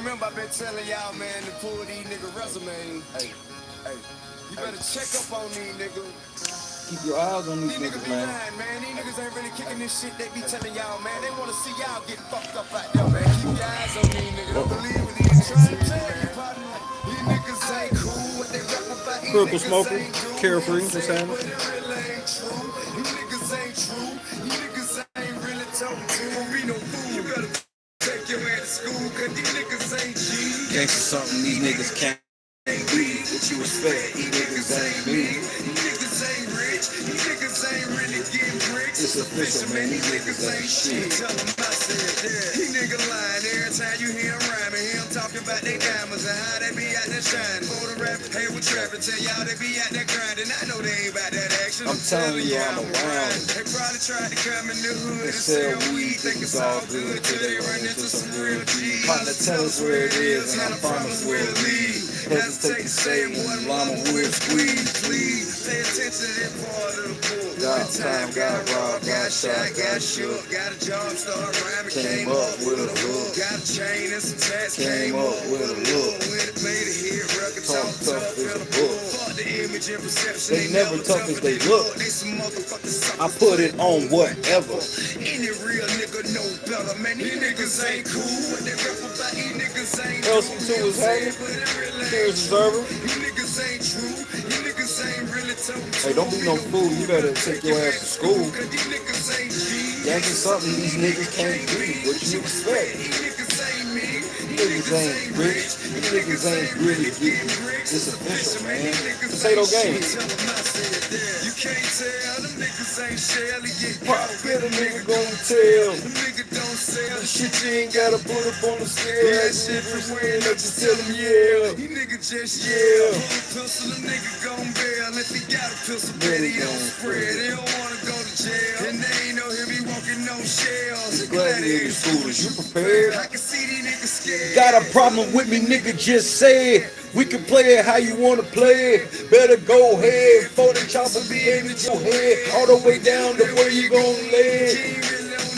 remember I've been telling y'all, man, to pull these nigga resumes. Hey, you better check up on these niggas. Keep your eyes on these These niggas niggas, be man. lying, man. These niggas ain't really kicking this shit. They be telling y'all, man. They wanna see y'all get fucked up out there, man. Keep your eyes on these niggas. Don't believe what these niggas trying to tell you, partner. These niggas ain't cool. What they rap about, these Critical niggas smoker, ain't do. carefree, They what's say, happening? but it really ain't true. These niggas ain't true. These niggas ain't really talking to. Don't be no fool. You better take your ass to school, cause these niggas ain't G. Gangsta something these niggas can't be. What you expect? These niggas ain't me. These niggas ain't rich. These niggas ain't really getting bricks. It's official, man. These niggas ain't shit. Tell them I said that. These niggas lying every time you hear him rhyming. Hear him talking about they diamonds and how they be out there shining. For the rap, hey, we trapping. Tell y'all they be out there grinding. I know they ain't about that action. I'm telling you, I'm around. They probably tried to come in the hood They and sell sell weed, weed. Think it's all good till they run into some real G's. Partner, tell us where it is, and I promise we'll leave. Hesitate to say what llama will squeeze. Please pay attention to that part of the book. Got time, got robbed, got shot, got shook. Got a job, started rhyming, Came up with a hook. Got a chain and some tats, Came up with a look. When it played a hit record, Talk talk tough tough as in a a book. book. Fuck the image and perception. They never tough as they look. They some motherfuckers I put it on whatever. Any real nigga know better, man. These niggas ain't cool. What they rap about, these niggas ain't LC2 is hanging. Cheers, observer. These niggas ain't true. These niggas ain't really told. Hey, don't be no fool. You better take your ass to school. Cause these niggas ain't G. Gangsta something these niggas can't be. What you expect? These niggas ain't me. These niggas ain't rich. These niggas ain't really getting bricks. It's official, man. Potato game. You can't tell them niggas ain't Shelly. Pop, get a nigga gon' tell. Them niggas don't sell The shit you ain't gotta put up on the scale. That shit for swearing up, just tell him yeah. These niggas just Yeah. Pull a pistol, them niggas gon' bail. If he got a pistol, bet he don't spread. They don't wanna go to jail. And they ain't know he'll be walking on shells. Gladiator schoolers, you prepared? I can see these niggas scared. Got a problem with me, nigga, just say it. We can play it how you wanna play it. Better go ahead, before the chopper be in your head. All the way down to where you gon' lay it.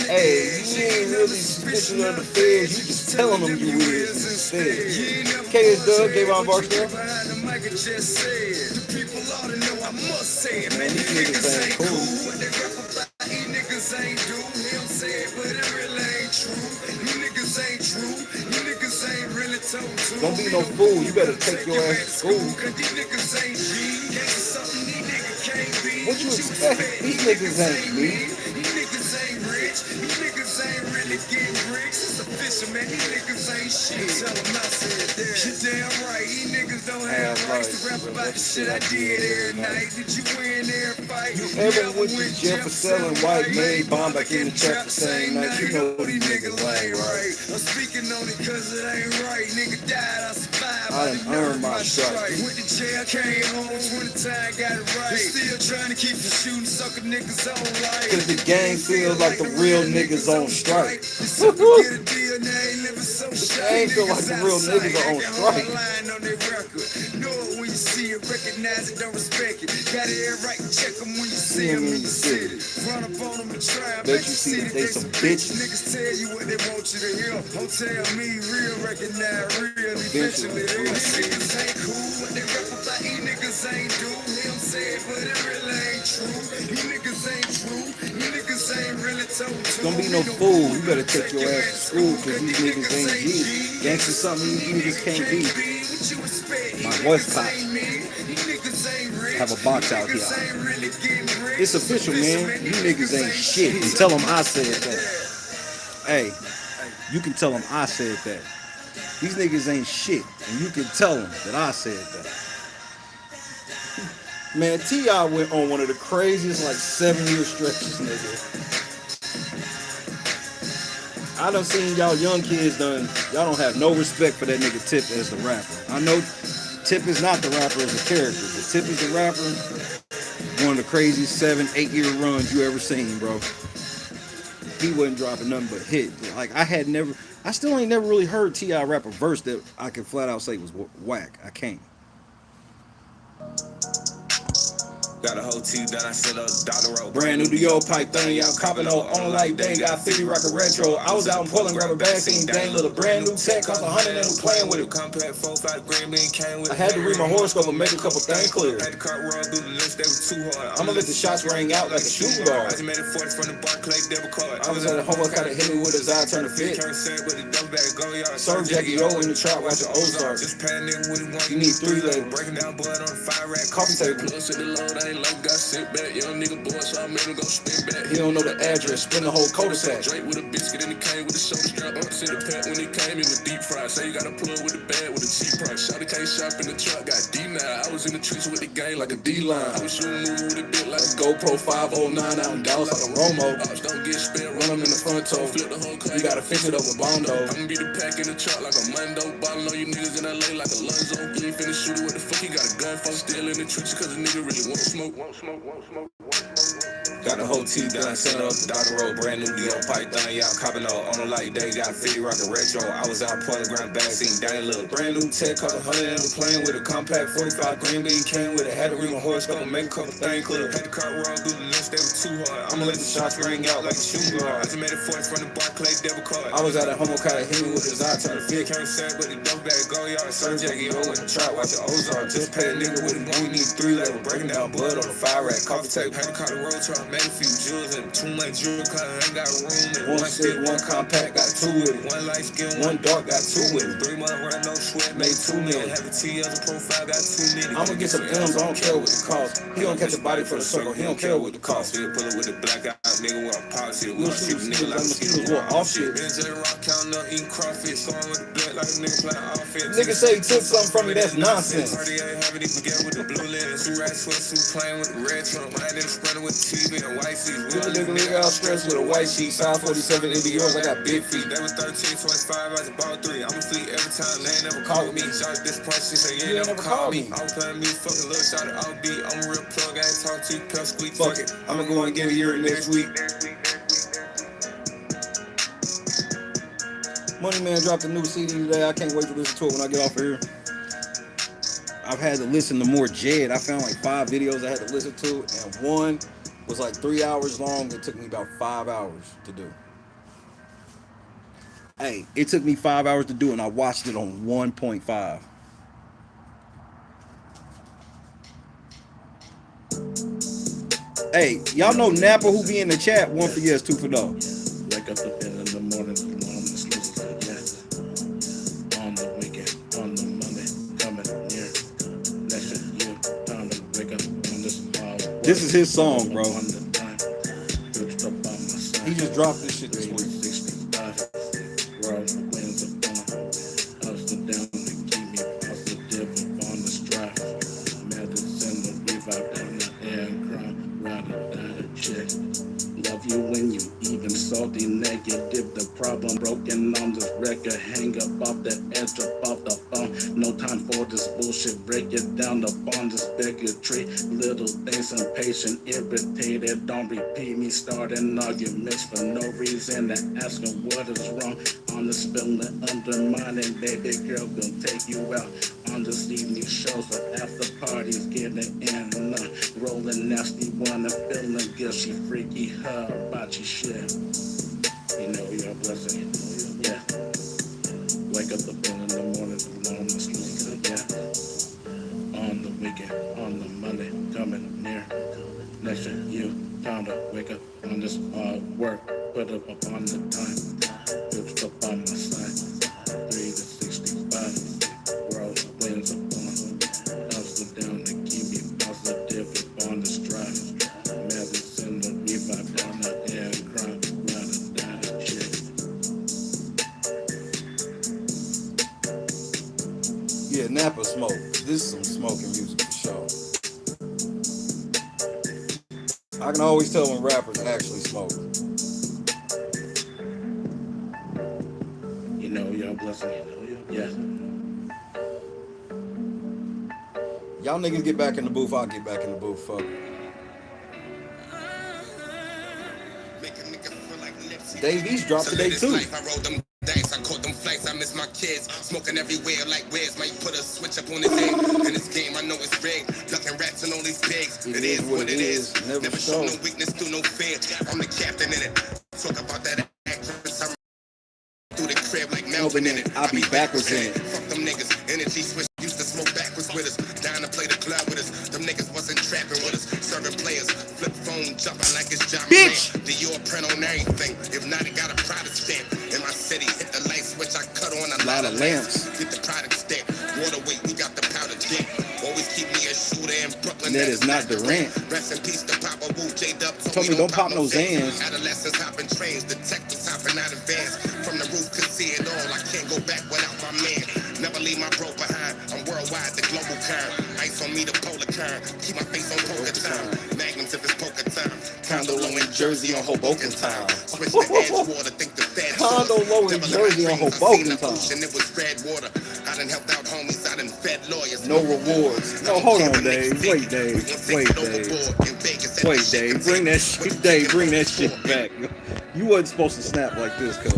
Hey, you ain't really suspicious of the feds. You just telling them you is instead. KS Doug, Davon Barstow. Behind the mic, it just said. The people ought to know I must say it. Man, These these niggas niggas ain't ain't cool. cool. What they rap about, these niggas ain't do. Him say it, but it really ain't true. These niggas ain't true. These niggas ain't really told to. Don't be no fool. You better take your ass to school. Cause these niggas ain't G. That's something these niggas can't be. What you expect? These niggas ain't me. These niggas ain't rich. These niggas ain't really getting bricks. It's official, man. These niggas ain't shit. Tell them I said that. You're damn right. These niggas don't have rights to rap about the shit I did every night. Did you win every fight? You ever went to jail for selling white made bomb back in the trap the same night? You know these niggas ain't right. I'm speaking on it cause it ain't right. Nigga died, I survived. I done earned my stripes. Went to jail, came home, 20 times, got it right. Still trying to keep from shooting sucker niggas on life. Cause the gang feels like the real niggas on strike. The sucker get a deal, now they living so shy. gang feel like the real niggas are on strike. Lying on their record. Know it when you see it, recognize it, don't respect it. Got it right, check them when you see them in the city. Run up on them and try, Bet you see that they some bitches. Niggas tell you what they want you to hear. Don't tell me real, recognize real. Eventually, these niggas ain't cool. What they rap about, these niggas ain't do. Him say it, but it really ain't true. These niggas ain't true. These niggas ain't really told to. Don't be no fool. You better take your ass to school, cause these niggas ain't G. Gangsta something these niggas can't be. My voice pops. Have a box out here. It's official, man. You niggas ain't shit. And tell them I said that. Hey, you can tell them I said that. These niggas ain't shit. And you can tell them that I said that. Man, T.I. went on one of the craziest, like, 7-year stretches, nigga. I done seen y'all young kids y'all don't have no respect for that nigga Tip as the rapper. I know Tip is not the rapper as a character, but Tip is the rapper. One of the craziest 7-8 year runs you ever seen, bro. He wasn't dropping nothing but hit. Like, I still ain't never really heard T.I. rap a verse that I can flat out say was whack. I can't. Got a whole team that I set up, dollar roll. Brand new Dior pipe thing, y'all copping on like they got 50 rocket retro. I was out in Portland grabbing bags, seen dang little brand new tech, cost 100 and was playing with it. Compact 4-5 grand bean came with I had to read my horoscope and make a couple things clear. Had the car roll through the list, they were too hard. I'ma let the shots ring out like a shooting guard. I just made a 40 from the Barclay debit card. I was at a homework, kinda hit me with his eye, turn to fit. Can't say with the double bag, go yard. Serve Jackie O in the trap, watch the Ozark. Just pan nigga with it one. You need 3 labels. Breaking down blood on the fire rack. Coffee table. Plus to the load, I ain't like got sit back. Young nigga boy, so I made him go spin back. He don't know the address, spin the whole cul-de-sac. Drake with a biscuit in the cane with the shoulder strap. Up to the pet when he came, he was deep fried. Say you gotta pull with the bag with a cheap price. Shot the case shop in the truck, got D9. I was in the trench with the game like a D-line. I was shooting movie with a bit like a GoPro 509 out in Dallas like a Romo. Ops don't get spent, run them in the front toe. Flip the whole car, you gotta fix it up with Bondo. I'ma be the pack in the truck like a Mundo. Ballin' on you niggas in LA like a Lonzo. You ain't finna shoot it, what the fuck? He got a gun for still in the trenches cause the nigga really won't smoke. Got the whole team done, set up the Dr. Road, brand new Dior pipe thing, y'all copping on the light day, got 50 rocket retro. I was out Portland ground back, seen Danny little brand new tech, cost 100 and was playing with a compact 45 green bean came with it. Had to read my horoscope and make a couple things clear. Had the car roll through the list, they were too hard. I'ma let the shots ring out like a shooting guard. I just made a 40 from the Barclay debit card. I was at a homo kinda hit me with his eye, turn to fit. Can't say with the double bag, go yard. Serve Jackie O in the trap, watch the Ozark. Just pay a nigga with it, we need 3 labels. Breaking down blood on the fire rack, coffee table. Had the car the road truck, made a few jewels. Too much jewelry, cause I ain't got room. One stick, one compact, got 2 with it. One light skin, one dark, got 2 with it. 3 month run, no sweat, made 2 million. Have a T as a profile, got 2 million. I'ma get some M's, I don't care what the cost. He don't catch a body for the circle, he don't care what the cost. He'll pull it with the black eye, nigga, with a policy. We'll shoot nigga like mosquitoes, going off shit. BJ Rock counting up, eating crawfish, going with the blood like a nigga playing offense. Nigga say he took something from me, that's nonsense. Party ain't having it, forget with the blue lens. 2 rats, sweatsuit, playing with the red trunk. I didn't spread it with TV and white seats. Nigga out stressed with a white sheet, size 47 in yours, I got big feet. That was 13, 25, I just bought 3. I'ma sleep every time, they ain't never called me. Shot this price, she say, you ain't never called me. I was playing me, fucking little shot at all beat. I'm a real plug, I ain't talk to you, pep squeak. Fuck it, I'ma go and get a year next week. Money Man dropped a new CD today, I can't wait to listen to it when I get off of here. I've had to listen to more Jed. I found like 5 videos I had to listen to, and one was like 3 hours long. It took me about 5 hours to do. Hey, it took me 5 hours to do it, and I watched it on 1.5. Hey, y'all know Napper who be in the chat? 1 for yes, 2 for no. Wake up in the morning, alarm is sleeping, yes. On the weekend, on the Monday, coming near. Next year, time to wake up on this hard. This is his song, bro. On the time, switched up on my side. He just dropped this shit this week. 365, world winds upon. Ups and downs to keep me positive upon this drive. Medicine will revive down the air and cry. Ride or die to check. Love you when you even salty negative. The problem broken on this record. Hang up off the edge, drop off the phone. No time for this bullshit. Break it down upon this bigotry. Little things impatient, irritated. Don't repeat me starting arguments for no reason. And asking what is wrong. On the spilling, undermining. Baby girl gonna take you out on this evening show. So after parties getting in. Rolling nasty one and feeling good. She freaky her about your shit. You know you're a blessing. Yeah. Wake up in the morning, alarm is sleeping. Yeah. On the weekend, on the Monday, coming near. Next to you, time to wake up on this hard work. Put up upon the time. Put up on my side. 3 to 65. World winds upon. Ups and down to keep me positive upon this drive. Medicine will revive down the air and crime. Ride or die to check. Yeah, Napa smoke. This is some smoking music for sure. I can always tell when rappers actually smoke. You know you're a blessing. Yeah. Y'all niggas get back in the booth, I'll get back in the booth. Fuck it. Dave East dropped today too. Dice, I caught them flights, I miss my kids. Smoking everywhere like where's might put a switch up on his head. In this game, I know it's rigged. Ducking rats and all these pigs. It is what it is. Never show no weakness, do no fear. I'm the captain in it. Talk about that actress. I'm through the crib like Melvin in it. I'll be backwards in it. Fuck them niggas. Energy switch. Used to smoke backwards with us. Down to play the club with us. Them niggas wasn't trapping with us. Serving players. Flip phone, jumping like it's John Bitch! Dior print on everything. If not, it got a product stamp. In my city, hit the light switch. I cut on a lot of lamps. Get the product stamp. Water weight, we got the powder dip. Always keep me a shooter in Brooklyn. That is not Durant. Rest in peace to Papa Wu, J-Dub. Told me don't pop no Zans. Adolescents hopping trains. Detectives hopping out of vans. From the roof, could see it all. I can't go back without my man. Never leave my bro behind. I'm worldwide, the global kind. Ice on me, the polar kind. Keep my face on poker time. Magnums if it's poker time. Condo low in Jersey on Hoboken time. Switch to Edgewater, think the feds. Condo low in Jersey on Hoboken time. It was red water. I done helped out homies. I done fed lawyers. No rewards. No, hold on, Dave. Wait, Dave. Wait, Dave. Wait, Dave. Bring that shit. Dave, bring that shit back. You wasn't supposed to snap like this, cuz.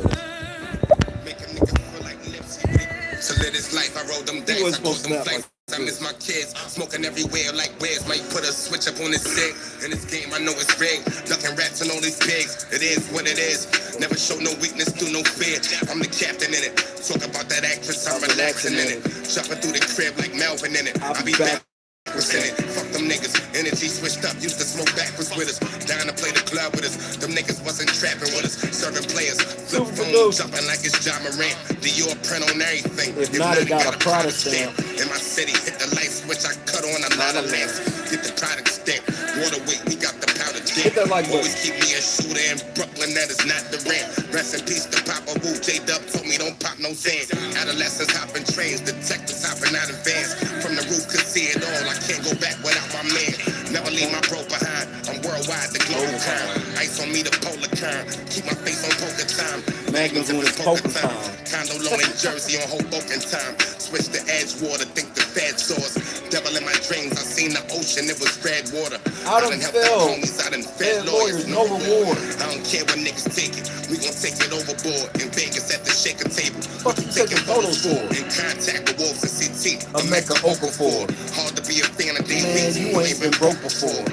To live this life, I rode them days. I caught them flights. I miss my kids. Smoking everywhere like where's might put a switch up on his stick. In this game, I know it's rigged. Ducking rats and all these pigs. It is what it is. Never show no weakness, do no fear. I'm the captain in it. Talk about that actress, I'm relaxing in it. Shopping through the crib like Melvin in it. I'll be back. In it. Fuck them niggas. Energy switched up. Used to smoke backwards with us. Down to play the club with us. Them niggas wasn't trapping with us. Serving players. Flip phone, jumping like it's John Morant. Dior print on everything. If not, it got a product stamp. In my city, hit the light switch. I cut on a lot of lamps. Get the product stamp. Water weight, we got the powder dip. Hit that like Always keep me a shooter in Brooklyn. That is not the rant. Rest in peace to Papa Wu. J-Dub told me don't pop no Zans. Adolescents hopping trains. Detectives hopping out of vans. From the roof, could see it all. I can't go back without my man. Never leave my bro behind. I'm worldwide, the global kind. Ice on me, the polar kind. Keep my face on poker time. Magnums when it's poker time. Condo low in Jersey on Hoboken time. Switch to Edgewater, think the fed source. Devil in my dreams, I seen the ocean, it was red water. I done helped out fell. homies, I done fed lawyers, no reward. I don't care what niggas take it. We gon' take it overboard. In Vegas at the shaker table. What you taking photos for? In contact with wolves and CT. A Mecca Okafor. Hard to be a fan of Dave Man, Beats. you ain't been broke before.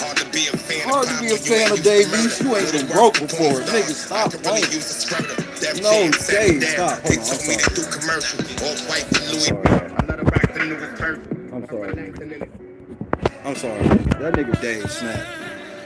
Hard to be a fan Hard to be a fan of Dave Beats. You ain't been broke before. Nigga, stop playing. No, Dave, stop. They told me to do commercial. Off-white with Louis. I let her rock the newest version. I'm sorry. I'm sorry. That nigga Dave snap.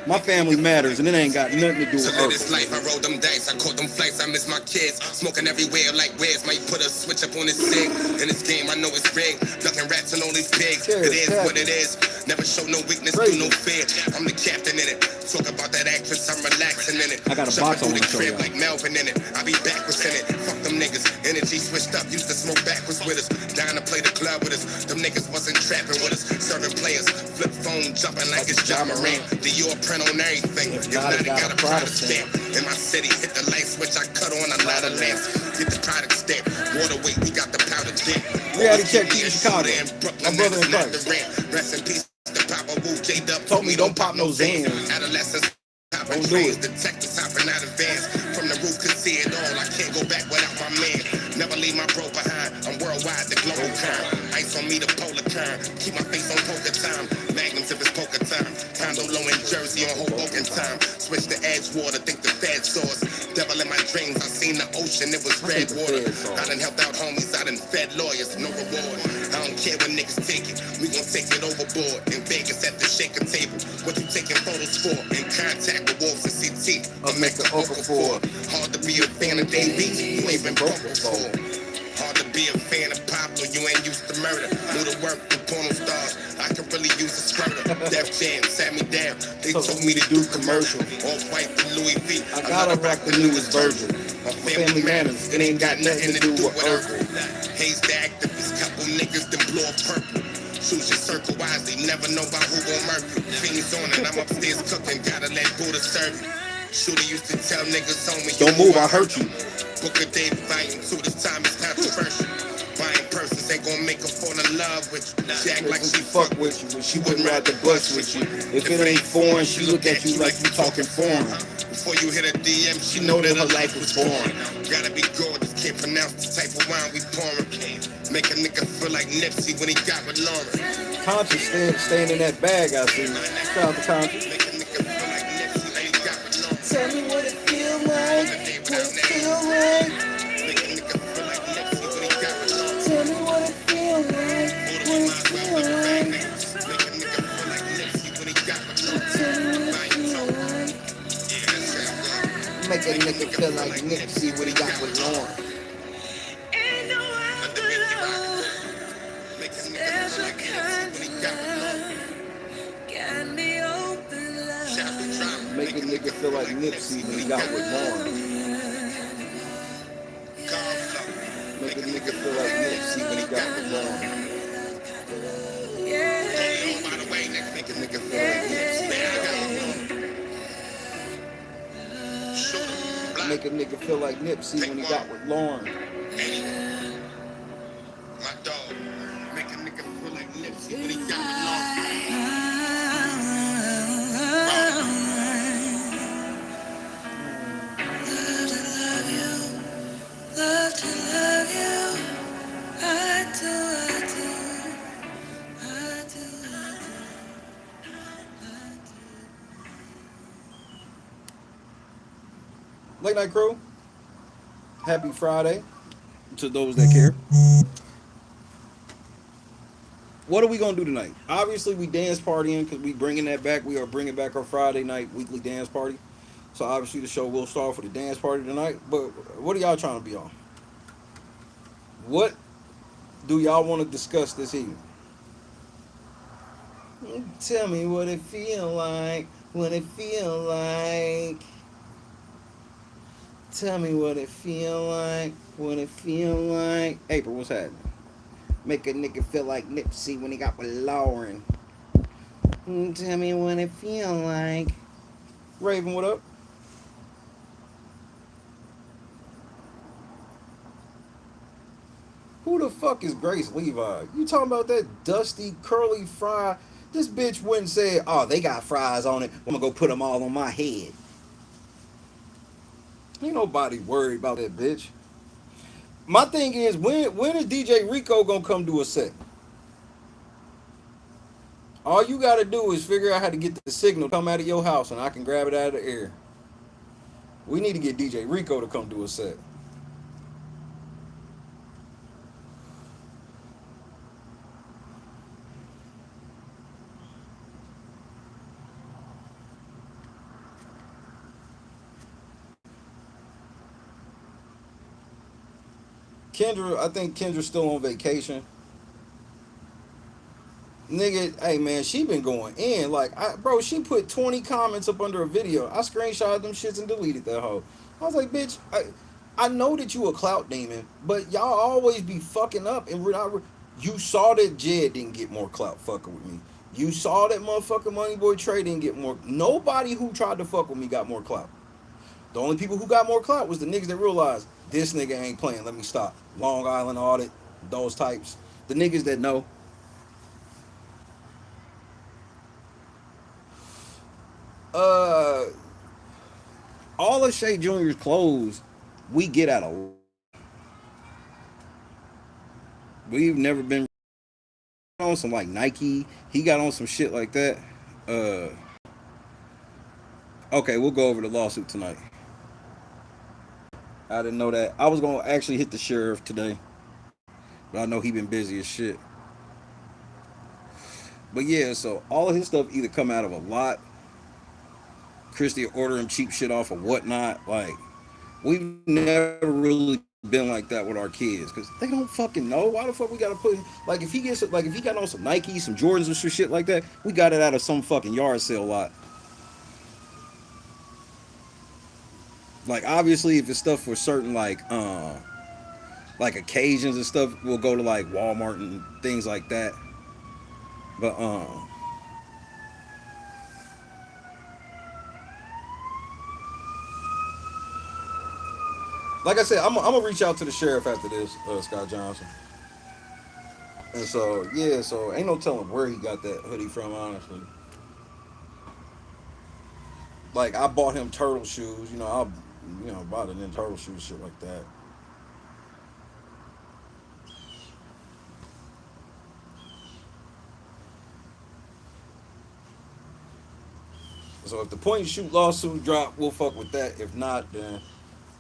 My family matters, and it ain't got nothing to do with live this Urkel. life, I rolled them dice. I caught them flights, I miss my kids. Smoking everywhere like where's might put a switch up on his cig. In this game, I know it's rigged. Ducking rats and all these pigs. It is what it is. Never show no weakness, do no fear. I'm the captain in it. Talk about that actress, I'm relaxing in it. I got a box on the the show, crib y'all. like Melvin in it. I be backwards in it. Fuck them niggas. Energy switched up. Used to smoke backwards with us. Down to play the club with us. Them niggas wasn't trapping with us. Serving players. Flip phone, jumping like it's John Morant. Dior print on everything. If not, it got a product stamp. In my city, hit the light switch. I cut on a lot of lamps. Get the product stamp. Water weight, we got the powder dip. Reality check, TV Chicago. My brother in Christ. Rest in peace. The Papa Wu, J-Dub Told me don't pop no Zans. Adolescents hopping Don't do trains, it. detectives hopping out of vans. From the roof, could see it all. I can't go back without my man. Never leave my bro behind. I'm worldwide, the global kind. Ice on me, the polar kind. Keep my face on poker time. Magnums if it's poker time. Condo low in Jersey on Hoboken time. Switch to Edgewater, think the fed source. Devil in my dreams, I seen the ocean, it was red water. I done helped out homies, I done fed lawyers, no reward. I don't care what niggas take it, we gon' take it overboard. In Vegas at the shaker table, what you taking photos for? In contact with wolves and CT, a Mecca Okafor. Hard to be a fan of Dave Beats, you ain't been broke before. Hard to be a fan of Pablo, you ain't used to murder. Knew the work for porno stars, I can really use a scrubber. Def Jam sat me down, they told me to do commercial. Off-white with Louis V, I gotta rock the newest version. My family manners, it ain't got nothing to do with Urkel. Haze the activist, couple niggas that blow up purple. Choose your circle wisely, never know about who gon' murk you. Fiends on it, I'm upstairs cooking, gotta let Buddha serve you. Shooter used to tell niggas on me, Don't move, I hurt you. Book a day fighting, so this time is controversial. Buying persons ain't gonna make her fall in love with you. She act like she fuck with you, but she wouldn't rather bust with you. If it ain't foreign, she look at you like you talking foreign. Before you hit a DM, she know that her life was boring. Gotta be gorgeous, can't pronounce the type of wine we pouring. Make a nigga feel like Nipsey when he got with Lauren. Conscious staying in that bag, I see. Shout out to Conscious. Make a nigga feel like Nipsey when he got with Lauren. Tell me what it feel like. What it feel like. Make a nigga feel like Nipsey when he got with Lauren. Tell me what it feel like. What it feel like. Make a nigga feel like Nipsey when he got with Lauren. Tell me what it feel like. Make a nigga feel like Nipsey when he got with Lauren. Ain't no other love. Make a nigga feel like Nipsey when he got with Lauren. Can be open love. Make a nigga feel like Nipsey when he got with Lauren. Make a nigga feel like Nipsey when he got with Lauren. Make a nigga feel like Nipsey when he got with Lauren. Make a nigga feel like Nipsey when he got with Lauren. My dog. Make a nigga feel like Nipsey when he got with Lauren. Love to love you. I do. Late Night Crew, happy Friday to those that care. What are we going to do tonight? Obviously, we dance partying because we bringing that back. We are bringing back our Friday night weekly dance party. So obviously the show will start for the dance party tonight. But what are y'all trying to be on? What do y'all want to discuss this evening? Tell me what it feel like. What it feel like. Tell me what it feel like. What it feel like. April, what's happening? Make a nigga feel like Nipsey when he got with Lauren. Tell me what it feel like. Raven, what up? Who the fuck is Grace Levi? You talking about that dusty, curly fry? This bitch went and said, oh, they got fries on it. I'm gonna go put them all on my head. Ain't nobody worried about that bitch. My thing is, when is DJ Rico gonna come do a set? All you gotta do is figure out how to get the signal come out of your house and I can grab it out of the air. We need to get DJ Rico to come do a set. Kendra, I think Kendra's still on vacation. Nigga, hey man, she been going in. Like, bro, she put 20 comments up under a video. I screenshotted them shits and deleted that hoe. I was like, bitch, I know that you a clout demon, but y'all always be fucking up. And you saw that Jed didn't get more clout fucking with me. You saw that motherfucking Moneyboy Trey didn't get more. Nobody who tried to fuck with me got more clout. The only people who got more clout was the niggas that realized this nigga ain't playing. Let me stop. Long Island audit, those types. The niggas that know. All of Shay Jr.'s clothes we get out of. We've never been on some like Nike. He got on some shit like that. Okay, we'll go over the lawsuit tonight. I didn't know that. I was gonna actually hit the sheriff today, but I know he been busy as shit. But yeah, so all of his stuff either come out of a lot. Christy order him cheap shit off of whatnot. Like, we've never really been like that with our kids because they don't fucking know. Why the fuck we gotta put like if he got on some Nikes, some Jordans or some shit like that, we got it out of some fucking yard sale lot. Like obviously if it's stuff for certain like occasions and stuff, we'll go to like Walmart and things like that. But like I said, I'm gonna reach out to the sheriff after this, Scott Johnson. And so yeah, so ain't no telling where he got that hoodie from, honestly. Like I bought him turtle shoes, I bought him turtle shoes, shit like that. So if the point and shoot lawsuit drop, we'll fuck with that. If not, then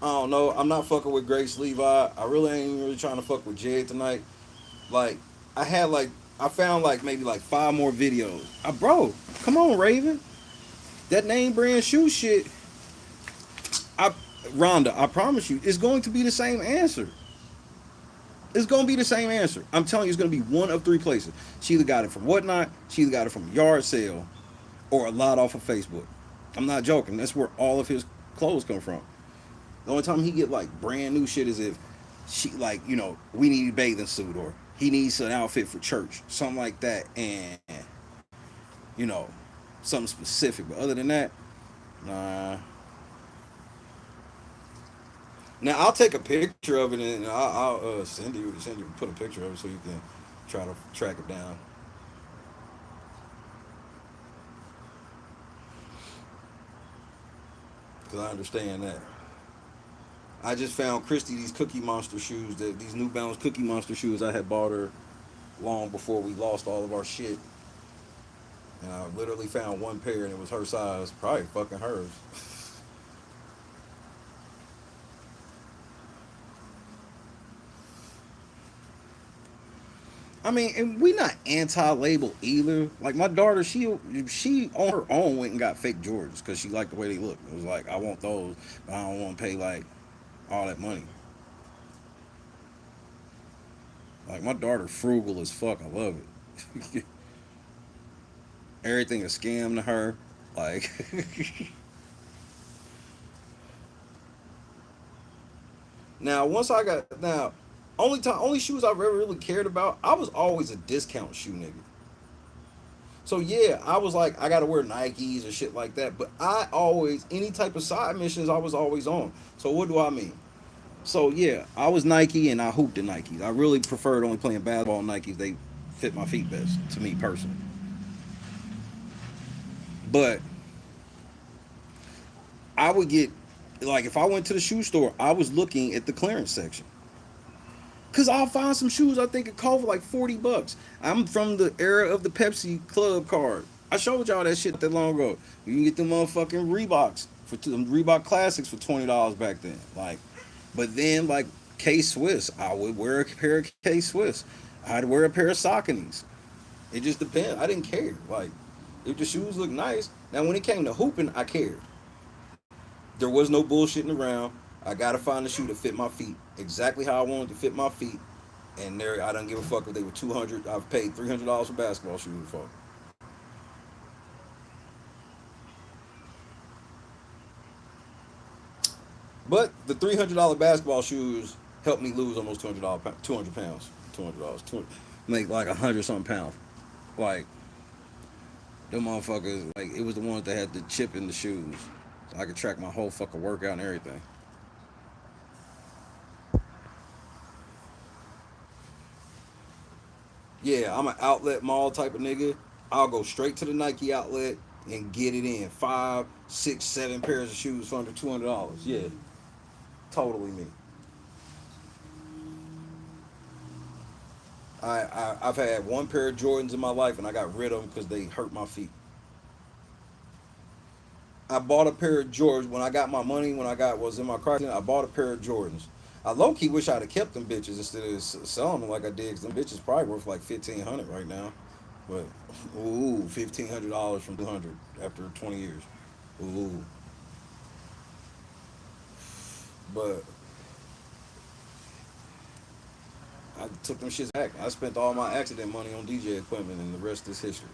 I don't know. I'm not fucking with Grace Levi. I really ain't even really trying to fuck with Jed tonight. Like I found like maybe like 5 more videos. Bro, come on, Raven. That name brand shoe shit. I Rhonda, I promise you, it's going to be the same answer. It's gonna be the same answer. I'm telling you, it's gonna be one of 3 places. She either got it from Whatnot, she either got it from a yard sale, or a lot off of Facebook. I'm not joking. That's where all of his clothes come from. The only time he get like brand new shit is if she like, we need a bathing suit or he needs an outfit for church, something like that, and you know, something specific. But other than that, nah. Now I'll take a picture of it and I'll send you put a picture of it so you can try to track it down. Cause I understand that. I just found Christy these Cookie Monster shoes, these New Balance Cookie Monster shoes. I had bought her long before we lost all of our shit, and I literally found one pair and it was her size, probably fucking hers. I mean, and we not anti-label either. Like my daughter, she on her own went and got fake Jordans because she liked the way they look. It was like, I want those, but I don't want to pay like all that money. Like my daughter, frugal as fuck. I love it. Everything a scam to her. Like, now once I got only shoes I've ever really cared about. I was always a discount shoe nigga. So yeah, I was like, I gotta wear Nikes or shit like that. But I always, any type of side missions, I was always on. So what do I mean? So yeah, I was Nike and I hooped in Nikes. I really preferred only playing basketball in Nikes. They fit my feet best, to me personally. But I would get, like, if I went to the shoe store, I was looking at the clearance section. Cause I'll find some shoes I think it cost for like $40. I'm from the era of the Pepsi Club card. I showed y'all that shit that long ago. You can get them motherfucking Reeboks for them Reebok Classics for $20 back then. Like, but then like K Swiss, I would wear a pair of K Swiss. I'd wear a pair of Sauconys. It just depends. I didn't care. Like, if the shoes look nice. Now when it came to hooping, I cared. There was no bullshitting around. I gotta find a shoe to fit my feet exactly how I wanted to fit my feet, and there I don't give a fuck if they were $200. I've paid $300 for basketball shoes before. But the $300 basketball shoes helped me lose almost $200 pounds. $200, make like 100 something pounds. Like them motherfuckers, like it was the ones that had the chip in the shoes, so I could track my whole fucking workout and everything. Yeah, I'm an outlet mall type of nigga. I'll go straight to the Nike outlet and get it in 5, 6, 7 pairs of shoes for under $200. Yeah, totally me. I've had one pair of Jordans in my life and I got rid of them because they hurt my feet. I bought a pair of Jordans when I got my money. When was in my car, I bought a pair of Jordans. I low key wish I'd have kept them bitches instead of selling them like I did. Cause them bitches probably worth like $1,500 right now. But ooh, $1,500 from 200 after 20 years. Ooh. But I took them shits back. I spent all my accident money on DJ equipment, and the rest is history.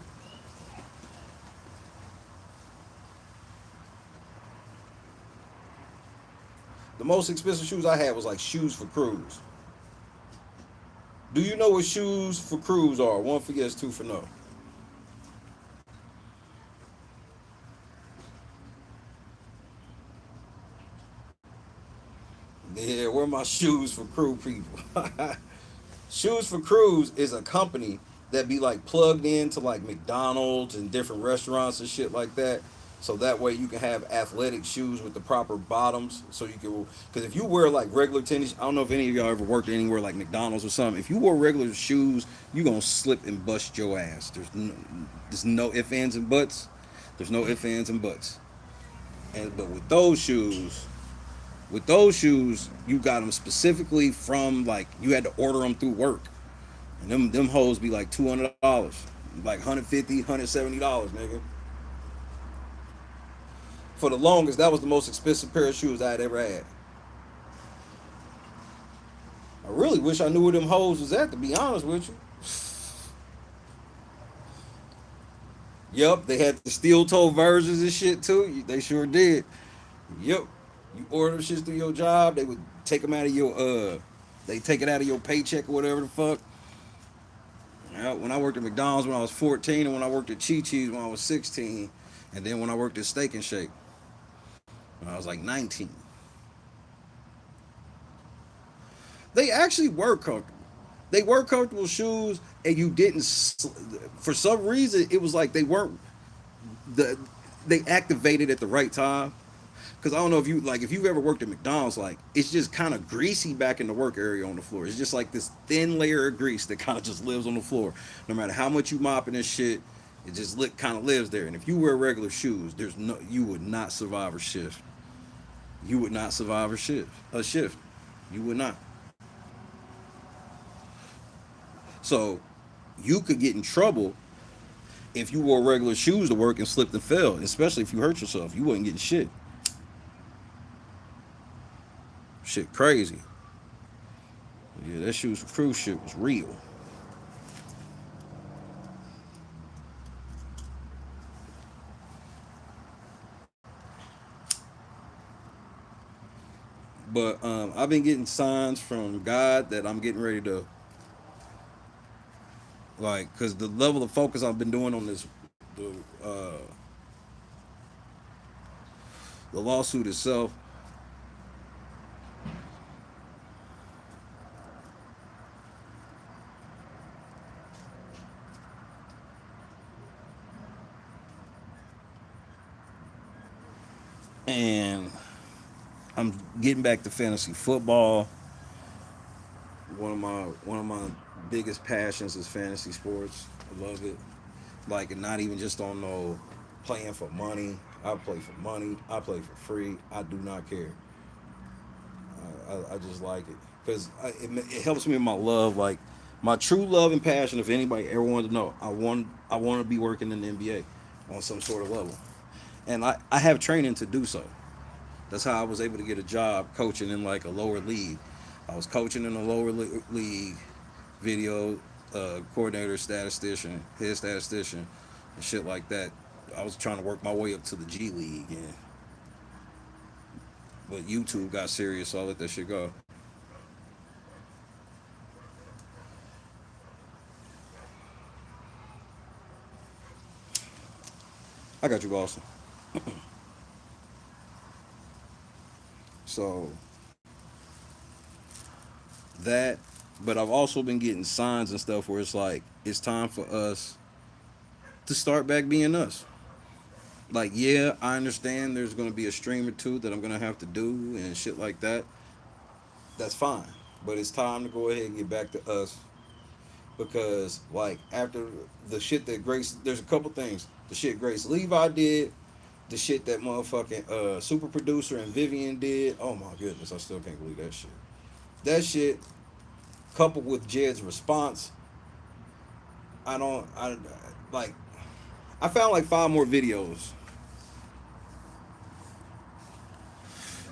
The most expensive shoes I had was like shoes for crews. Do you know what shoes for crews are? One for yes, two for no. Yeah, where are my shoes for crew people? Shoes for Crews is a company that be like plugged into like McDonald's and different restaurants and shit like that. So that way you can have athletic shoes with the proper bottoms. So you can, because if you wear like regular tennis, I don't know if any of y'all ever worked anywhere like McDonald's or something. If you wore regular shoes, you gonna slip and bust your ass. There's no ifs, ands, and buts. There's no ifs, ands, and buts. And but with those shoes, you got them specifically from like you had to order them through work, and them hoes be like $200, like 150, $170, nigga. For the longest, that was the most expensive pair of shoes I had ever had. I really wish I knew where them hoes was at, to be honest with you. Yup, they had the steel toe versions and shit too. They sure did. Yup. You order shit through your job, they would take them out of your they take it out of your paycheck or whatever the fuck. When I worked at McDonald's when I was 14, and when I worked at Chi Chi's when I was 16, and then when I worked at Steak and Shake when I was like 19. They actually were comfortable. They were comfortable shoes, and you didn't. For some reason, it was like they weren't. The They activated at the right time. Because I don't know if you like if you've ever worked at McDonald's, like it's just kind of greasy back in the work area on the floor. It's just like this thin layer of grease that kind of just lives on the floor. No matter how much you mopping this shit, it just kind of lives there. And if you wear regular shoes, you would not survive a shift. You would not survive a shift. You would not. So you could get in trouble if you wore regular shoes to work and slipped and fell, especially if you hurt yourself. You wasn't getting shit. Shit crazy. Yeah, that shoes for cruise shit was real. But I've been getting signs from God that I'm getting ready to like, cause the level of focus I've been doing on the uh, the lawsuit itself. And I'm getting back to fantasy football. One of my biggest passions is fantasy sports. I love it. Like, and not even just on no playing for money. I play for money. I play for free. I do not care. I just like it because it helps me in my love. Like my true love and passion. If anybody ever wanted to know, I want to be working in the NBA on some sort of level, and I have training to do so. That's how I was able to get a job coaching in like a lower league. I was coaching in a lower league, video coordinator, statistician, head statistician, and shit like that. I was trying to work my way up to the G League, and but YouTube got serious, so I let that shit go. I got you, Boston. So that, but I've also been getting signs and stuff where it's like it's time for us to start back being us. Like, yeah, I understand there's gonna be a stream or two that I'm gonna have to do and shit like that. That's fine, but it's time to go ahead and get back to us because, like, after the shit that Grace, there's a couple things. The shit Grace Levi did, the shit that motherfucking super producer and Vivian did. Oh my goodness, I still can't believe that shit. That shit, coupled with Jed's response, I like. I found like 5 more videos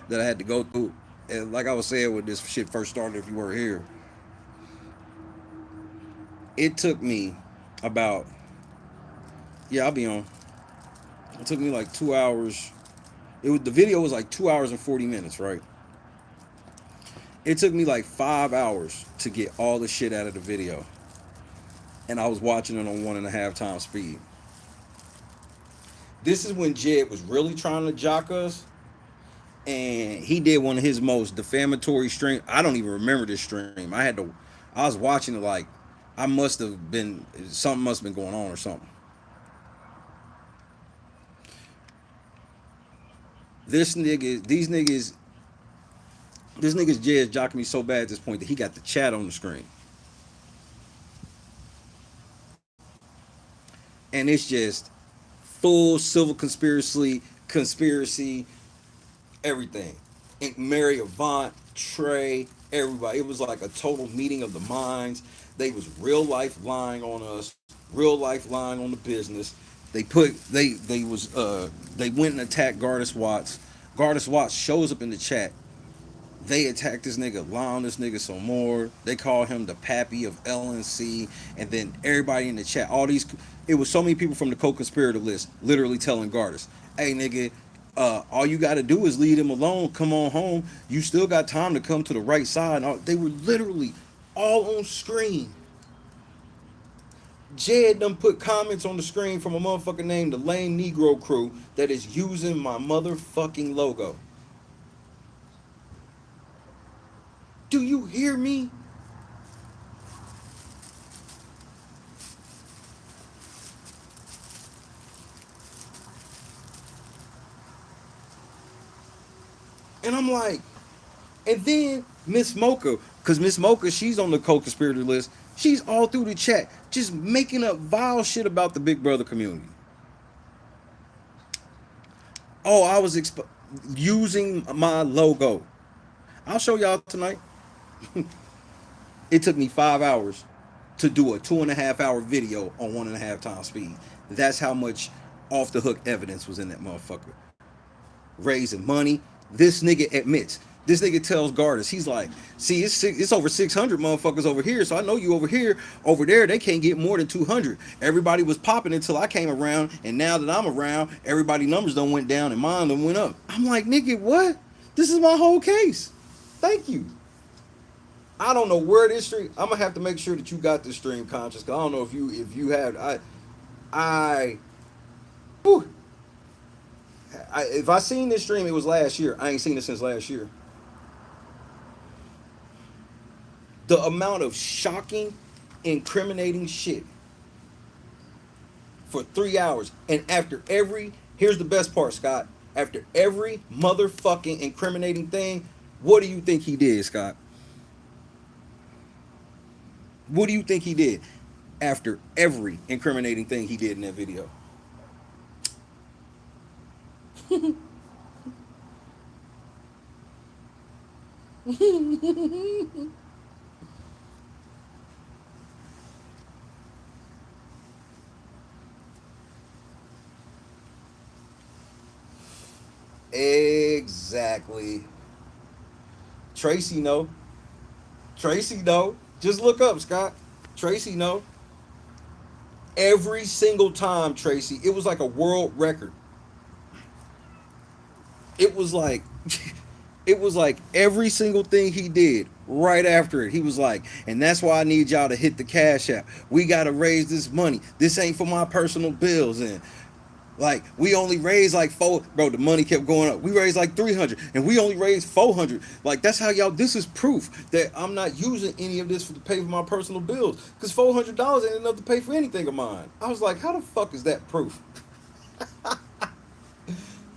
that I had to go through. And like I was saying when this shit first started, if you were here, it took me about, yeah, I'll be on. It took me like 2 hours. The video was like 2 hours and 40 minutes, right? It took me like 5 hours to get all the shit out of the video. And I was watching it on 1.5 times speed. This is when Jed was really trying to jock us. And he did one of his most defamatory streams. I don't even remember this stream. I was watching it like something must have been going on or something. This nigga's Jed's jocking me so bad at this point that he got the chat on the screen. And it's just full civil conspiracy, everything. And Mary Avant, Trey, everybody. It was like a total meeting of the minds. They was real life lying on us, real life lying on the business. They went and attacked Gardis Watts. Gardis Watts shows up in the chat. They attacked this nigga, lie on this nigga some more. They call him the pappy of LNC, and then everybody in the chat, all these, it was so many people from the co-conspirator list, literally telling Gardis, "Hey nigga, all you got to do is leave him alone. Come on home. You still got time to come to the right side." They were literally all on screen. Jed done put comments on the screen from a motherfucker named the Lame Negro Crew that is using my motherfucking logo. Do you hear me? And I'm like, and then Miss Mocha, because Miss Mocha, she's on the co-conspirator list. She's all through the chat, just making up vile shit about the Big Brother community. Oh, I was using my logo. I'll show y'all tonight. It took me 5 hours to do a 2.5 hour video on 1.5 times speed. That's how much off the hook evidence was in that motherfucker. Raising money. This nigga admits. This nigga tells Gardis, he's like, "See, it's over 600 motherfuckers over here, so I know you over here. Over there, they can't get more than 200. Everybody was popping until I came around, and now that I'm around, everybody numbers done went down and mine done went up." I'm like, nigga, what? This is my whole case. Thank you. I don't know where this stream. I'm gonna have to make sure that you got this stream conscious. Cause I don't know if you have. Whew. If I seen this stream, it was last year. I ain't seen it since last year. The amount of shocking, incriminating shit for 3 hours, and after every, here's the best part, Scott. After every motherfucking incriminating thing, what do you think he did, Scott? What do you think he did after every incriminating thing he did in that video? Exactly. Tracy know. Tracy know. Just look up, Scott. Tracy know. Every single time, Tracy, it was like a world record. It was like every single thing he did right after it. He was like, "And that's why I need y'all to hit the Cash App. We gotta raise this money. This ain't for my personal bills." And like, we only raised like bro, the money kept going up. We raised like 300 and we only raised 400. Like, that's how y'all, this is proof that I'm not using any of this to pay for my personal bills. Because $400 ain't enough to pay for anything of mine. I was like, how the fuck is that proof?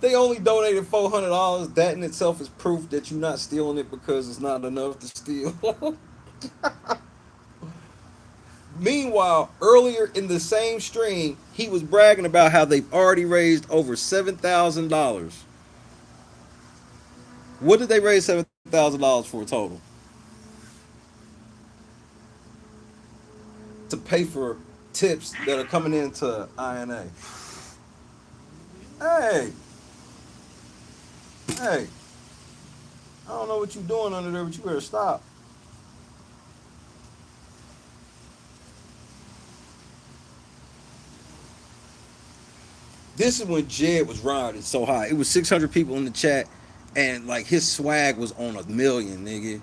They only donated $400. That in itself is proof that you're not stealing it because it's not enough to steal. Meanwhile, earlier in the same stream, he was bragging about how they've already raised over $7,000. What did they raise $7,000 for total? To pay for tips that are coming into INA. Hey, I don't know what you're doing under there, but you better stop. This is when Jed was riding so high. It was 600 people in the chat, and like his swag was on 1,000,000, nigga.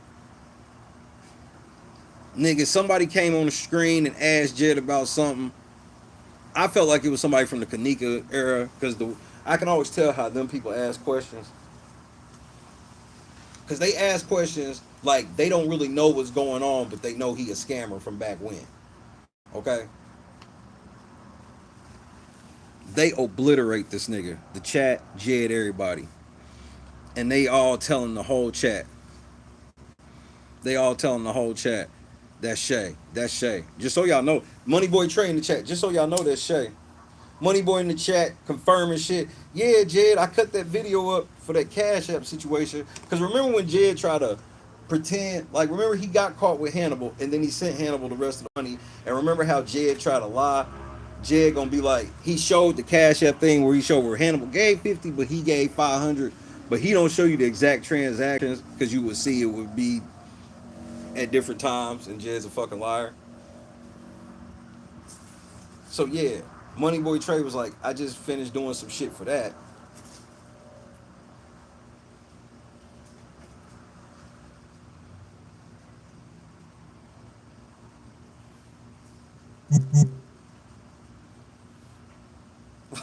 Nigga, somebody came on the screen and asked Jed about something. I felt like it was somebody from the Kanika era, because I can always tell how them people ask questions. Because they ask questions like they don't really know what's going on, but they know he a scammer from back when. Okay? They obliterate this nigga. The chat, Jed, everybody. And they all telling the whole chat. That's Shay. That's Shay. Just so y'all know. Money Boy Trey in the chat. Just so y'all know that's Shay. Money Boy in the chat confirming shit. Yeah, Jed, I cut that video up for that Cash App situation. Because remember when Jed tried to pretend, like, remember he got caught with Hannibal and then he sent Hannibal the rest of the money. And remember how Jed tried to lie? Jed gonna be like, he showed the Cash App thing where he showed where Hannibal gave 50, but he gave 500. But he don't show you the exact transactions because you would see it would be at different times, and Jed's a fucking liar. So yeah, Moneyboy Trey was like, I just finished doing some shit for that.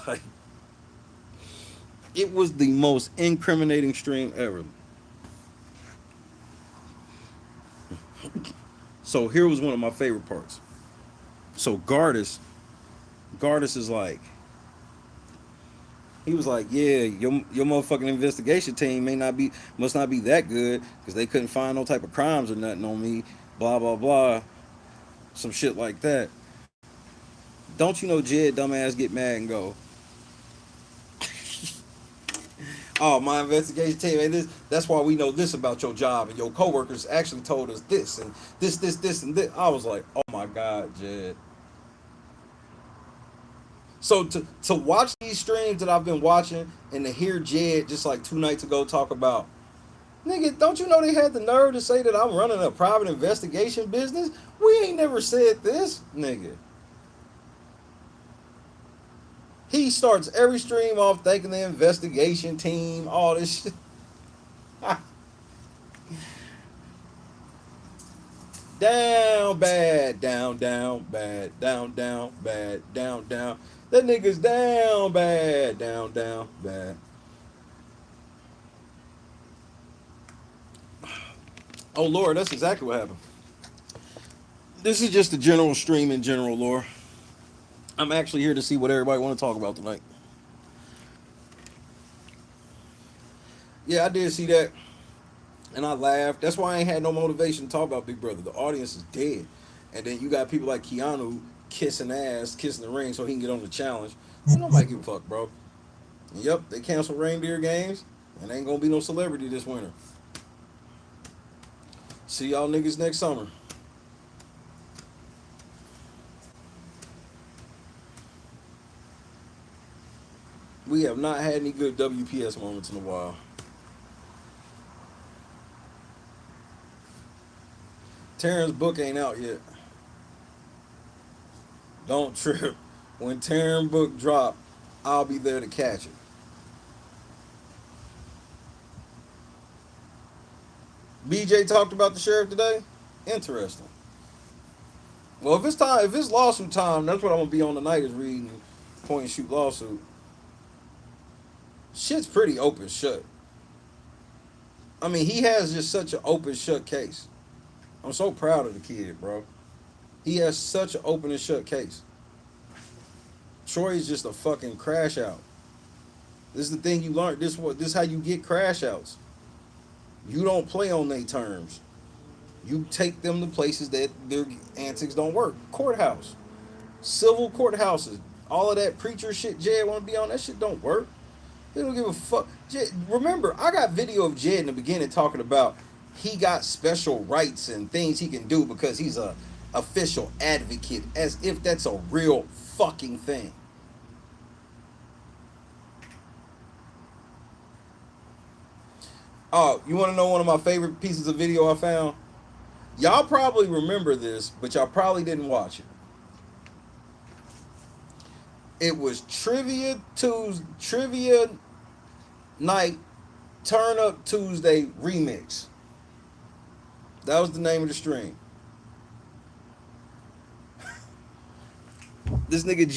Like, it was the most incriminating stream ever. So here was one of my favorite parts. So Gardis is like, he was like, yeah, your motherfucking investigation team must not be that good because they couldn't find no type of crimes or nothing on me, blah blah blah, some shit like that. Don't you know Jed dumbass get mad and go, oh, my investigation team ain't this. That's why we know this about your job, and your coworkers actually told us this and this and this. I was like, oh my god, Jed. So to watch these streams that I've been watching and to hear Jed just like 2 nights ago talk about, nigga, don't you know they had the nerve to say that I'm running a private investigation business? We ain't never said this, nigga. He starts every stream off thanking the investigation team, all this shit. Down bad, down bad, down bad, down. That nigga's down bad, down bad. Oh Lord, that's exactly what happened. This is just a general stream in general lore. I'm actually here to see what everybody want to talk about tonight. Yeah, I did see that, and I laughed. That's why I ain't had no motivation to talk about Big Brother. The audience is dead, and then you got people like Keanu kissing ass, kissing the ring so he can get on the challenge. And nobody give a fuck, bro. And yep, they canceled reindeer games, and ain't gonna be no celebrity this winter. See y'all niggas next summer. We have not had any good WPS moments in a while. Terrence's book ain't out yet. Don't trip. When Terrence's book drop, I'll be there to catch it. BJ talked about the sheriff today. Interesting. Well, if it's lawsuit time, that's what I'm gonna be on tonight is reading point and shoot lawsuit. Shit's pretty open shut. I mean, he has just such an open shut case. I'm so proud of the kid, bro. He has such an open and shut case. Troy's just a fucking crash out. This is the thing you learn. This is how you get crash outs. You don't play on their terms. You take them to places that their antics don't work. Courthouse. Civil courthouses. All of that preacher shit Jed want to be on, that shit don't work. They don't give a fuck. Jed, remember, I got video of Jed in the beginning talking about he got special rights and things he can do because he's a official advocate, as if that's a real fucking thing. Oh, you want to know one of my favorite pieces of video I found? Y'all probably remember this, but y'all probably didn't watch it. It was Trivia Night Turn Up Tuesday Remix. That was the name of the stream. This nigga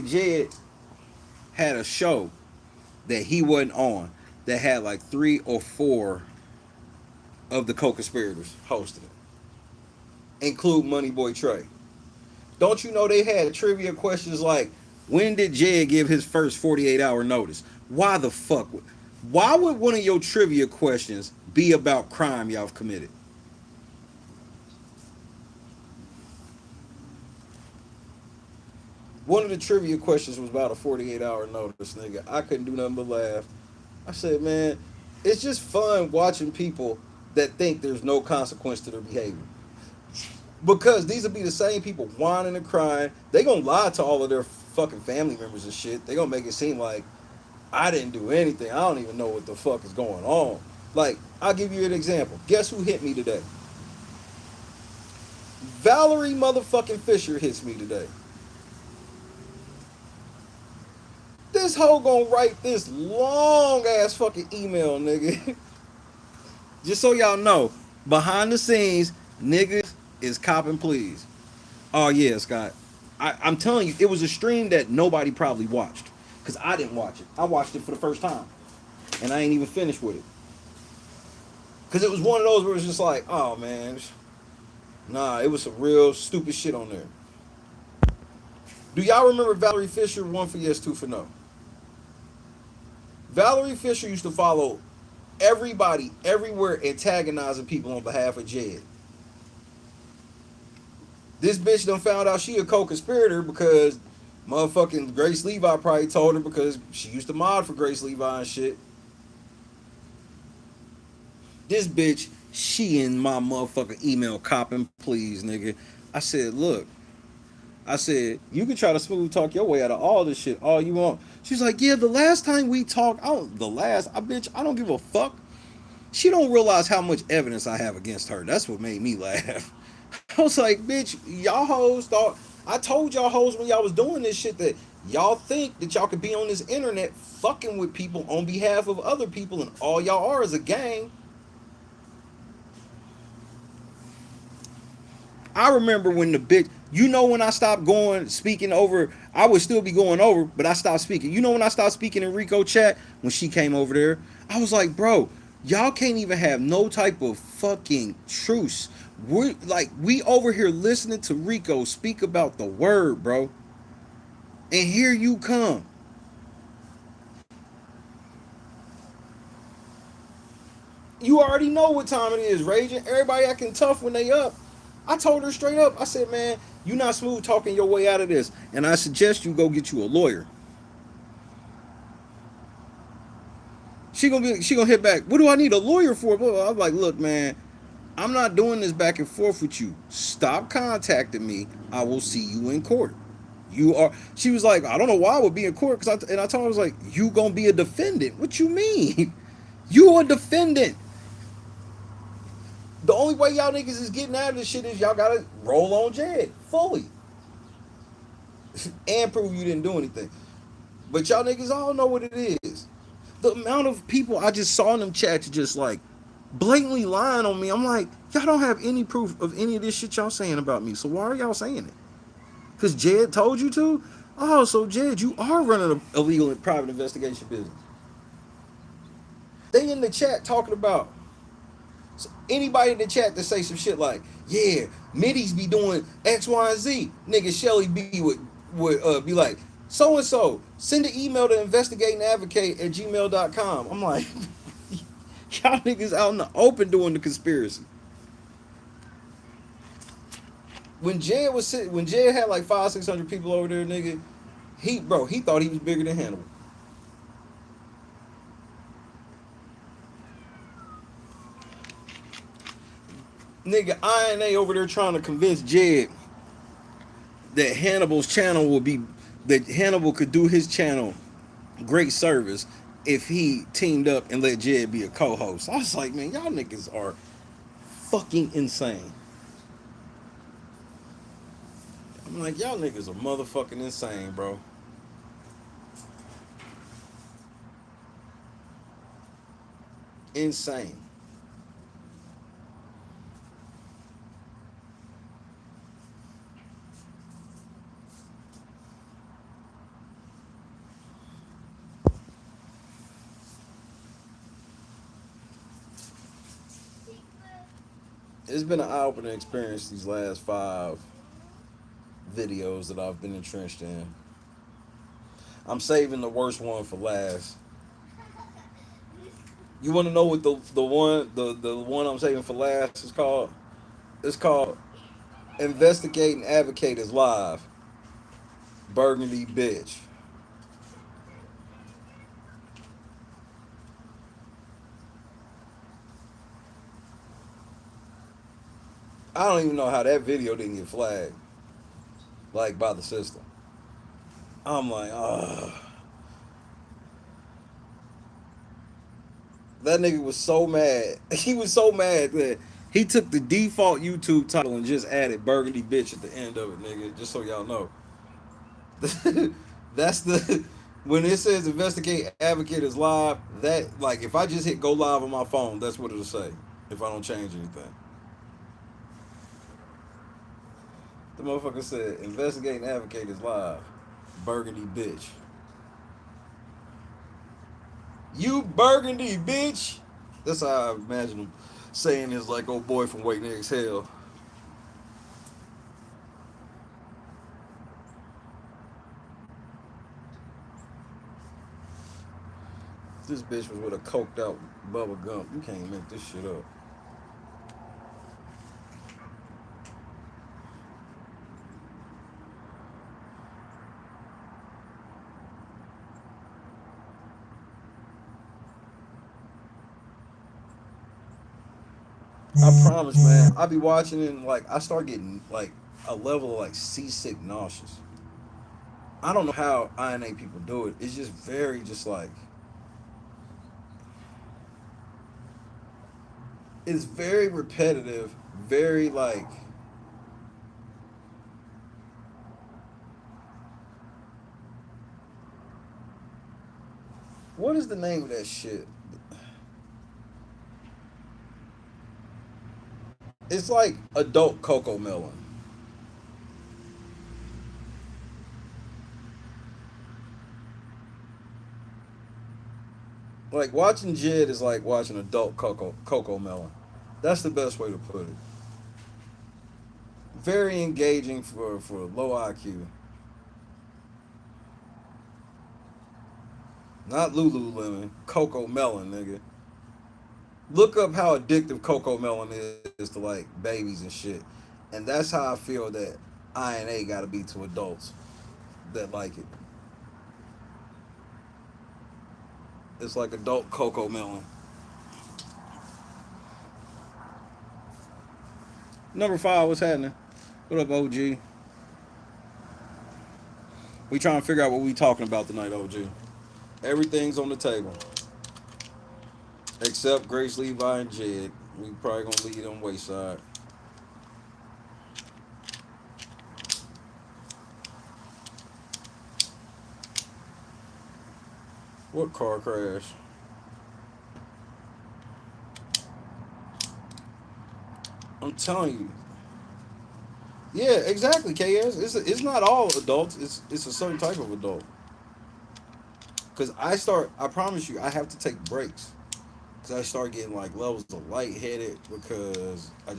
Jed had a show that he wasn't on that had like 3 or 4 of the co-conspirators hosting it, include Moneyboy Trey. Don't you know they had trivia questions like, when did Jed give his first 48-hour notice? Why the fuck why would one of your trivia questions be about crime y'all have committed? One of the trivia questions was about a 48-hour notice, nigga. I couldn't do nothing but laugh. I said, man, it's just fun watching people that think there's no consequence to their behavior. Because these will be the same people whining and crying. They gonna lie to all of their fucking family members and shit. They gonna make it seem like I didn't do anything. I don't even know what the fuck is going on. Like, I'll give you an example. Guess who hit me today? Valerie motherfucking Fisher hits me today. This hoe gonna write this long ass fucking email, nigga. Just so y'all know, behind the scenes, niggas is copping please. Oh yeah, Scott. I'm telling you, it was a stream that nobody probably watched. Cause I didn't watch it. I watched it for the first time. And I ain't even finished with it. Cause it was one of those where it was just like, oh man. Nah, it was some real stupid shit on there. Do y'all remember Valerie Fisher? One for yes, two for no. Valerie Fisher used to follow everybody, everywhere, antagonizing people on behalf of Jed. This bitch done found out she a co-conspirator because motherfucking Grace Levi probably told her because she used to mod for Grace Levi and shit. This bitch, she in my motherfucking email copping, please, nigga. I said, look. I said, you can try to smooth talk your way out of all this shit all you want. She's like, yeah, the last time we talked, bitch, I don't give a fuck. She don't realize how much evidence I have against her. That's what made me laugh. I was like, bitch, y'all hoes thought, I told y'all hoes when y'all was doing this shit that y'all think that y'all could be on this internet fucking with people on behalf of other people and all y'all are is a gang. I remember when the bitch, when I stopped speaking over, I would still be going over, but I stopped speaking. When I stopped speaking in Rico chat, when she came over there, I was like, bro, y'all can't even have no type of fucking truce. We over here listening to Rico speak about the word, bro. And here you come. You already know what time it is, Raging. Everybody acting tough when they up. I told her straight up, I said, man, you not smooth talking your way out of this. And I suggest you go get you a lawyer. She gonna hit back, what do I need a lawyer for? I'm like, look, man, I'm not doing this back and forth with you. Stop contacting me. I will see you in court. She was like, I don't know why I would be in court. And I told her, I was like, you gonna be a defendant. What you mean? You a defendant. The only way y'all niggas is getting out of this shit is y'all gotta roll on Jed fully. And prove you didn't do anything. But y'all niggas all know what it is. The amount of people I just saw in them chats just like blatantly lying on me. I'm like, y'all don't have any proof of any of this shit y'all saying about me. So why are y'all saying it? Because Jed told you to? Oh, so Jed, you are running an illegal and private investigation business. They in the chat talking about, so anybody in the chat that say some shit like, yeah, middies be doing X, Y, and Z, nigga Shelly B would be like, so and so, send an email to investigateandadvocate@gmail.com. I'm like, y'all niggas out in the open doing the conspiracy. When Jed had like 500-600 people over there, nigga, he thought he was bigger than Hannibal. Nigga, INA over there trying to convince Jed that Hannibal could do his channel great service if he teamed up and let Jed be a co-host. I was like, man, y'all niggas are fucking insane. I'm like, y'all niggas are motherfucking insane, bro. Insane. It's been an eye-opening experience these last 5 videos that I've been entrenched in. I'm saving the worst one for last. You want to know what the one I'm saving for last is called? It's called Investigate and Advocate is Live. burgundy bitch. I don't even know how that video didn't get flagged, like by the system. I'm like, that nigga was so mad. He was so mad that he took the default YouTube title and just added burgundy bitch at the end of it, nigga. Just so y'all know. That's the when it says investigate advocate is live. That like if I just hit go live on my phone, that's what it'll say. If I don't change anything. The motherfucker said investigate and advocate is live. Burgundy bitch. You burgundy bitch. That's how I imagine him saying his like old boy from Waiting to Exhale. This bitch was with a coked out bubble gum. You can't make this shit up. I promise, man. I be watching it and like I start getting like a level of like seasick nauseous. I don't know how INA people do it. It's just very just like it's very repetitive, very like what is the name of that shit? It's like adult cocoa melon. Like watching Jid is like watching adult cocoa melon. That's the best way to put it. Very engaging for low IQ. Not Lululemon, cocoa melon, nigga. Look up how addictive cocoa melon is to like babies and shit. And that's how I feel that INA gotta be to adults that like it. It's like adult cocoa melon. Number 5, what's happening? What up, OG? We trying to figure out what we talking about tonight, OG. Everything's on the table. Except Grace Levi and Jed. We probably gonna leave them wayside. What car crash? I'm telling you. Yeah, exactly, KS. It's not all adults. It's a certain type of adult. Cause I promise you, I have to take breaks. Cause I start getting like levels of lightheaded because I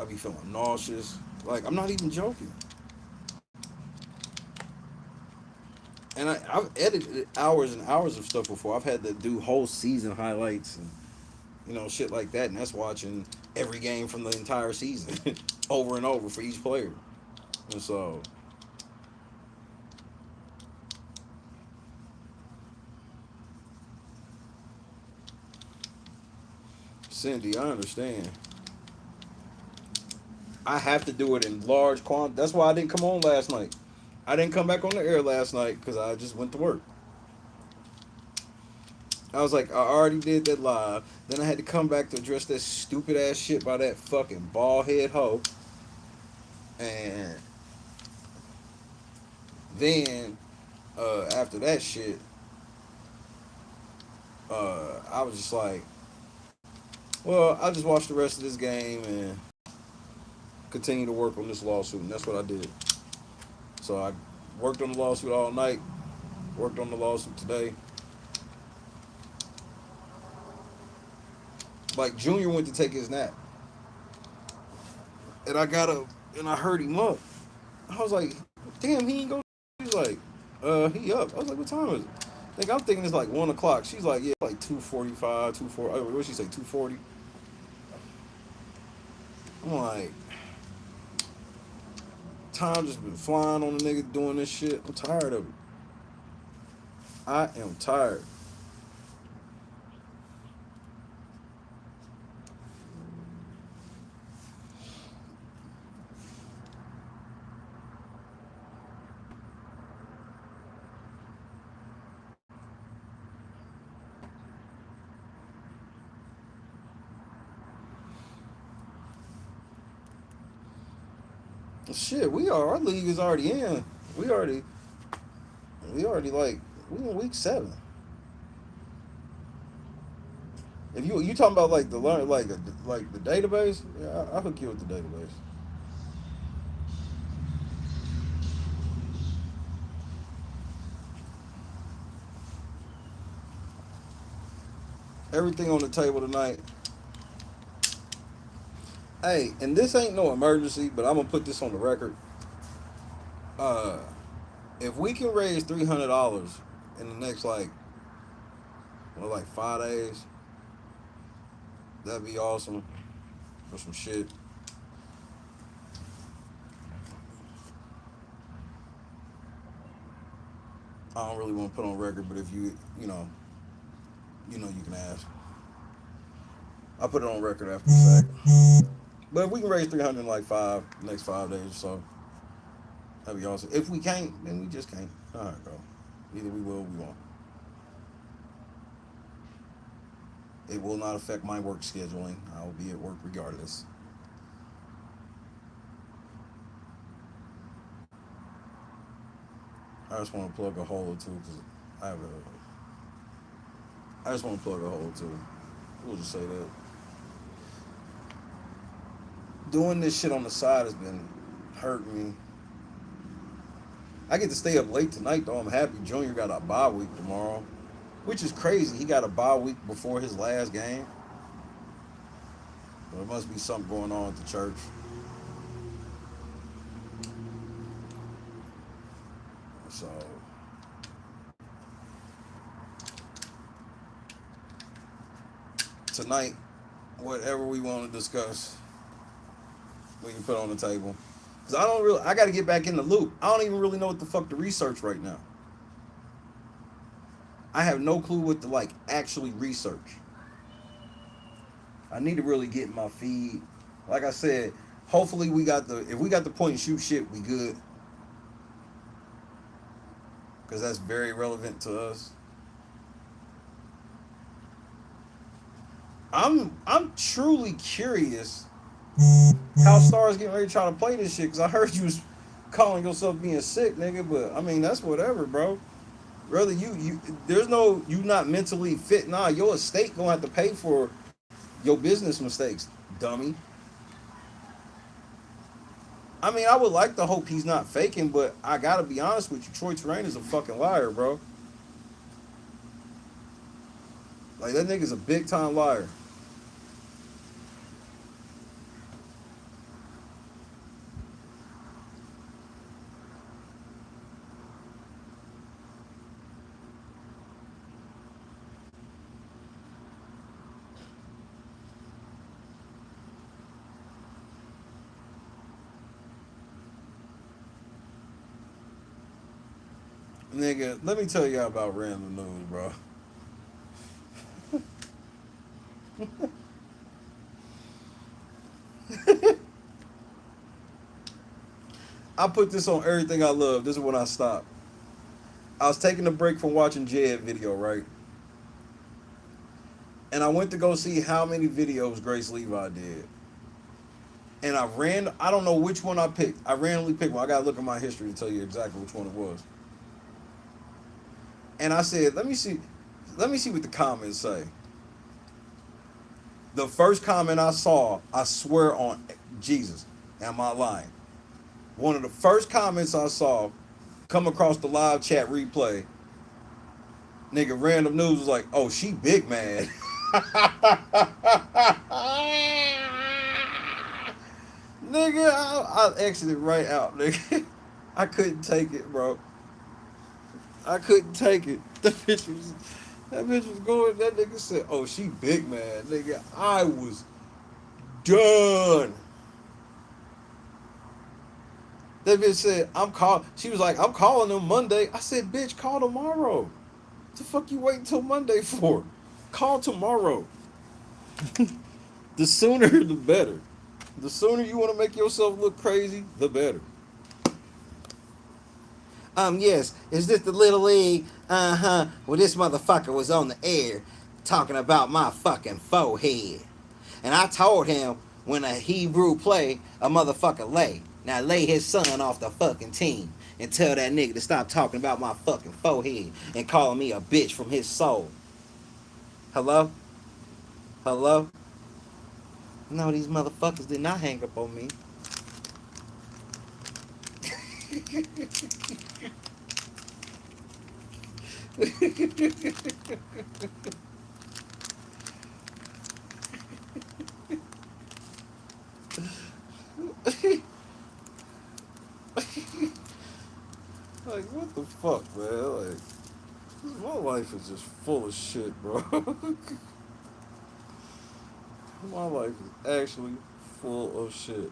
be feeling nauseous. Like I'm not even joking. And I've edited hours and hours of stuff before. I've had to do whole season highlights and shit like that. And that's watching every game from the entire season over and over for each player. And so Cindy, I understand. I have to do it in large quantities. That's why I didn't come on last night. I didn't come back on the air last night because I just went to work. I was like, I already did that live. Then I had to come back to address that stupid ass shit by that fucking bald head hoe. And then after that shit, I was just like, well, I'll just watch the rest of this game and continue to work on this lawsuit. And that's what I did. So I worked on the lawsuit all night, worked on the lawsuit today. Like Junior went to take his nap. And I heard him up. I was like, damn, he ain't go. He's like, he up. I was like, what time is it? I'm thinking it's like 1 o'clock. She's like, yeah, like 2:45, 2:40. What did she say, 2:40? I'm like, time just been flying on the nigga doing this shit. I'm tired of it. I am tired. Shit, our league is already in. We already like we in week 7. If you talking about like the learn like the database, yeah, I hook you with the database. Everything on the table tonight. Hey, and this ain't no emergency, but I'm gonna put this on the record. Uh, if we can raise $300 in the next like 5 days, that'd be awesome for some shit. I don't really want to put on record, but if you can ask. I'll put it on record after the fact. But if we can raise 300 in like next 5 days or so, that'd be awesome. If we can't, then we just can't. All right, bro. Either we will, or we won't. It will not affect my work scheduling. I will be at work regardless. I just want to plug a hole or two because I just want to plug a hole or two. We'll just say that. Doing this shit on the side has been hurting me. I get to stay up late tonight though. I'm happy Junior got a bye week tomorrow, which is crazy. He got a bye week before his last game. But there must be something going on at the church. So tonight, whatever we want to discuss, we can put on the table. Cause I got to get back in the loop. I don't even really know what the fuck to research right now. I have no clue what to like actually research. I need to really get in my feed. Like I said, hopefully if we got the point and shoot shit, we good. Cause that's very relevant to us. I'm truly curious how Stars getting ready to try to play this shit. Cause I heard you was calling yourself being sick, nigga. But I mean that's whatever, bro. Rather you not mentally fit. Nah, your estate gonna have to pay for your business mistakes, dummy. I mean, I would like to hope he's not faking, but I gotta be honest with you, Troy Terrain is a fucking liar, bro. Like that nigga's a big time liar. Nigga, let me tell y'all about random news, bro. I put this on everything I love. This is when I stopped. I was taking a break from watching Jed video, right? And I went to go see how many videos Grace Levi did. And I don't know which one I picked. I randomly picked one. I gotta look at my history to tell you exactly which one it was. And I said, let me see what the comments say. The first comment I saw, I swear on Jesus, am I lying? One of the first comments I saw come across the live chat replay, nigga, random news was like, oh, she big mad. Nigga, I exited right out, nigga. I couldn't take it, bro. I couldn't take it. That bitch was going. That nigga said, "Oh, she big man, nigga." I was done. That bitch said, I'm call. She was like, I'm calling them Monday. I said, bitch, call tomorrow. What the fuck you waiting till Monday for? Call tomorrow. The sooner, the better. The sooner you want to make yourself look crazy, the better. Yes, is this the little league? Uh-huh. Well, this motherfucker was on the air talking about my fucking forehead. And I told him when a Hebrew play, a motherfucker lay. Now lay his son off the fucking team and tell that nigga to stop talking about my fucking forehead and calling me a bitch from his soul. Hello? Hello? No, these motherfuckers did not hang up on me. Like, what the fuck, man? Like, my life is just full of shit, bro. My life is actually full of shit.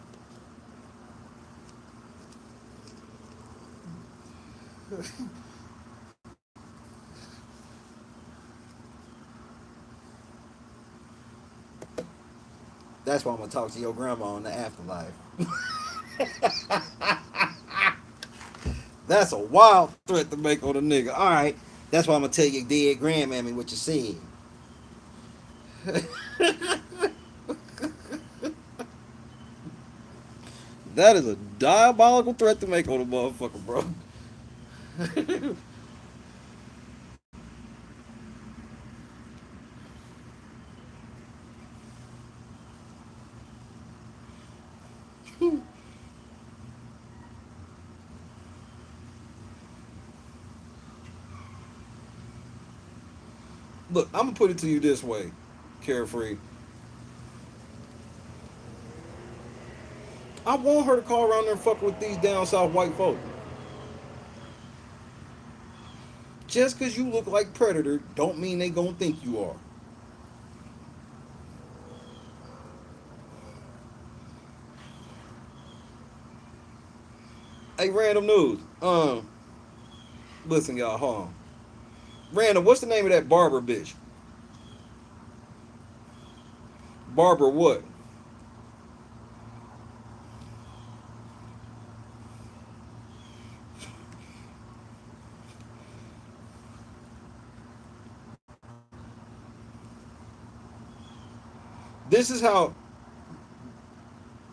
That's why I'm gonna talk to your grandma in the afterlife. That's a wild threat to make on a nigga. All right, that's why I'm gonna tell your dead grandmammy what you said. That is a diabolical threat to make on a motherfucker, bro. Look, I'm gonna put it to you this way, Carefree. I want her to call around there and fuck with these down south white folk. Just cause you look like Predator, don't mean they gonna think you are. Hey, random news. Listen, y'all, hold on. Random, what's the name of that barber bitch? Barber what? This is how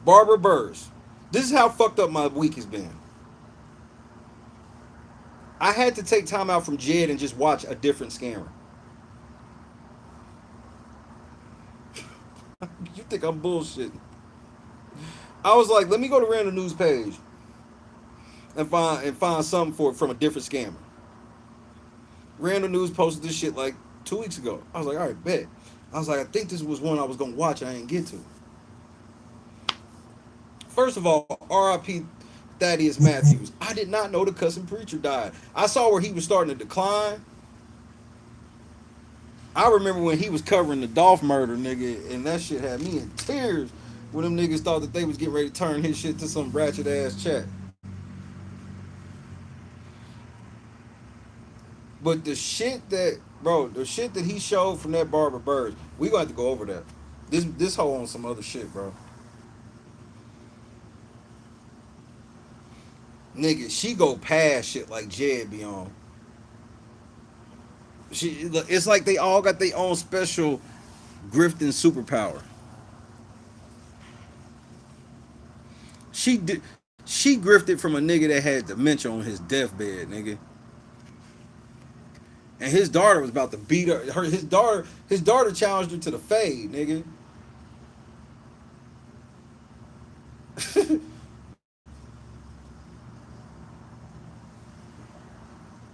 Barber Burrs. This is how fucked up my week has been. I had to take time out from Jed and just watch a different scammer. You think I'm bullshitting? I was like, let me go to random news page and find something for from a different scammer. Random news posted this shit like 2 weeks ago. I was like, all right, bet. I was like, I think this was one I was gonna watch and I didn't get to. First of all, R.I.P. Thaddeus Matthews. I did not know the cussing preacher died. I saw where he was starting to decline. I remember when he was covering the Dolph murder, nigga, and that shit had me in tears when them niggas thought that they was getting ready to turn his shit to some ratchet ass chat. But the shit that he showed from that Barber Birds, we gonna have to go over that. This hoe on some other shit, bro. Nigga, she go past shit like Jed be on. It's like they all got their own special grifting superpower. She did. She grifted from a nigga that had dementia on his deathbed, nigga. And his daughter was about to beat her. His daughter challenged her to the fade, nigga.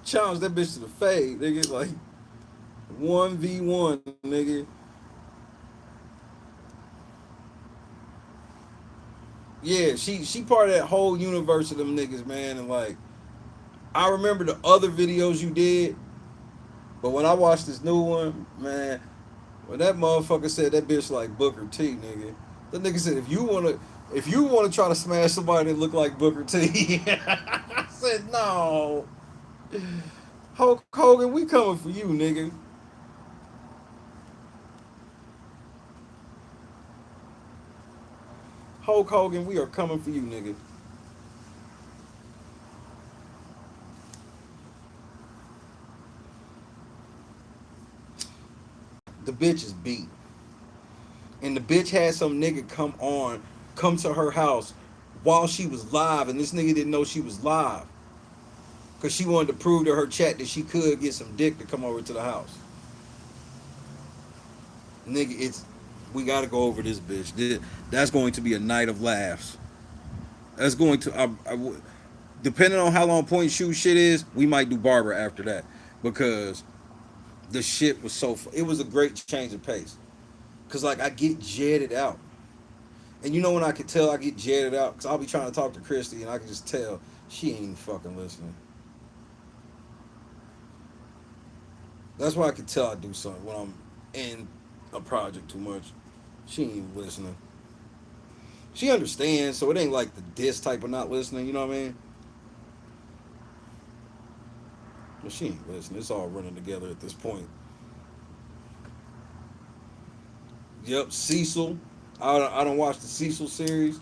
Challenged that bitch to the fade, nigga. Like 1v1, nigga. Yeah, she part of that whole universe of them niggas, man. And like, I remember the other videos you did, but when I watched this new one, man, when that motherfucker said that bitch like Booker T, nigga. The nigga said, If you want to try to smash somebody that look like Booker T, I said no. Hulk Hogan, we coming for you, nigga. Hulk Hogan, we are coming for you, nigga. The bitch is beat. And the bitch had some nigga come to her house while she was live, and this nigga didn't know she was live. Cause she wanted to prove to her chat that she could get some dick to come over to the house. Nigga, we gotta go over this bitch. That's going to be a night of laughs. That's going to depending on how long point shoot shit is, we might do Barbara after that because the shit was it was a great change of pace. Cause like I get jetted out, and you know when I can tell I get jetted out, cause I'll be trying to talk to Christy and I can just tell she ain't fucking listening. That's why I can tell I do something when I'm in a project too much. She ain't even listening. She understands, so it ain't like the diss type of not listening. You know what I mean? But she ain't listening. It's all running together at this point. Yep, Cecil. I don't watch the Cecil series.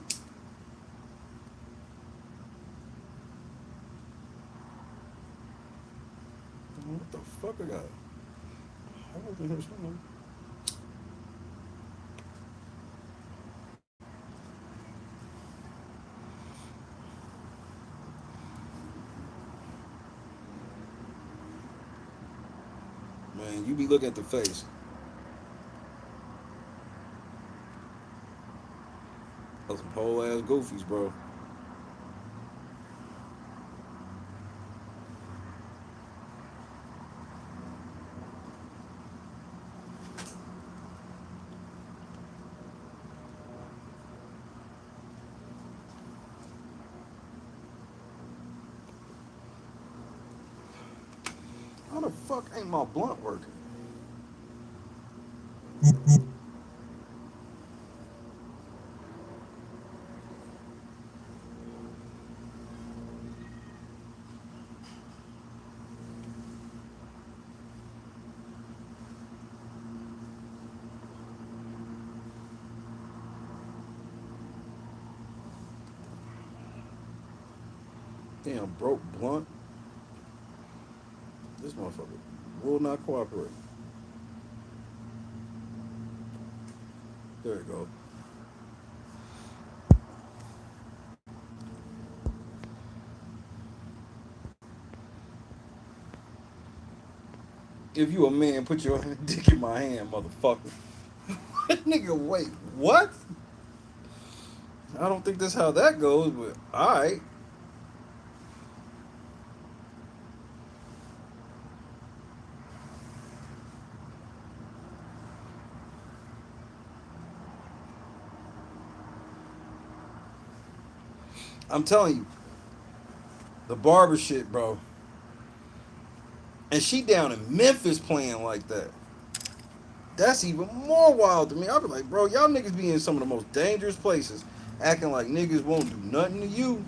What the fuck I got? I wasn't here somewhere. Man, you be looking at the face. Those some whole ass goofies, bro. How the fuck ain't my blunt working? Damn, broke blunt. This motherfucker will not cooperate. There you go. If you a man, put your dick in my hand, motherfucker. Nigga, wait, what? I don't think that's how that goes, but alright. I'm telling you, the barber shit, bro. And she down in Memphis playing like that. That's even more wild to me. I'll be like, bro, y'all niggas be in some of the most dangerous places, acting like niggas won't do nothing to you.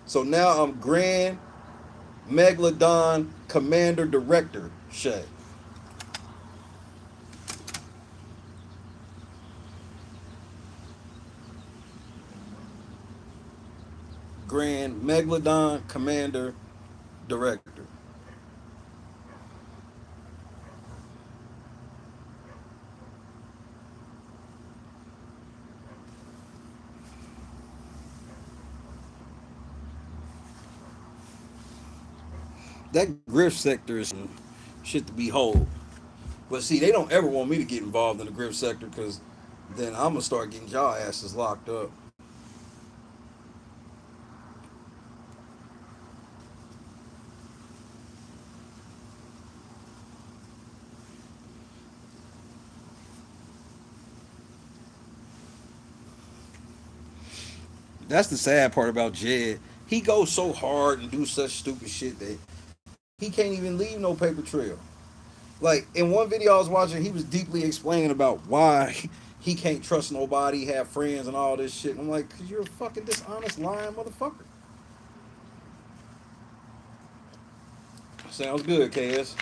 So now I'm Grand Megalodon Commander Director Shay. Grand Megalodon Commander Director. That grift sector is some shit to behold. But see, they don't ever want me to get involved in the grift sector because then I'm gonna start getting y'all asses locked up. That's the sad part about Jed. He goes so hard and do such stupid shit that he can't even leave no paper trail. Like in one video I was watching, he was deeply explaining about why he can't trust nobody, have friends, and all this shit. And I'm like, cause you're a fucking dishonest, lying motherfucker. Sounds good, KS.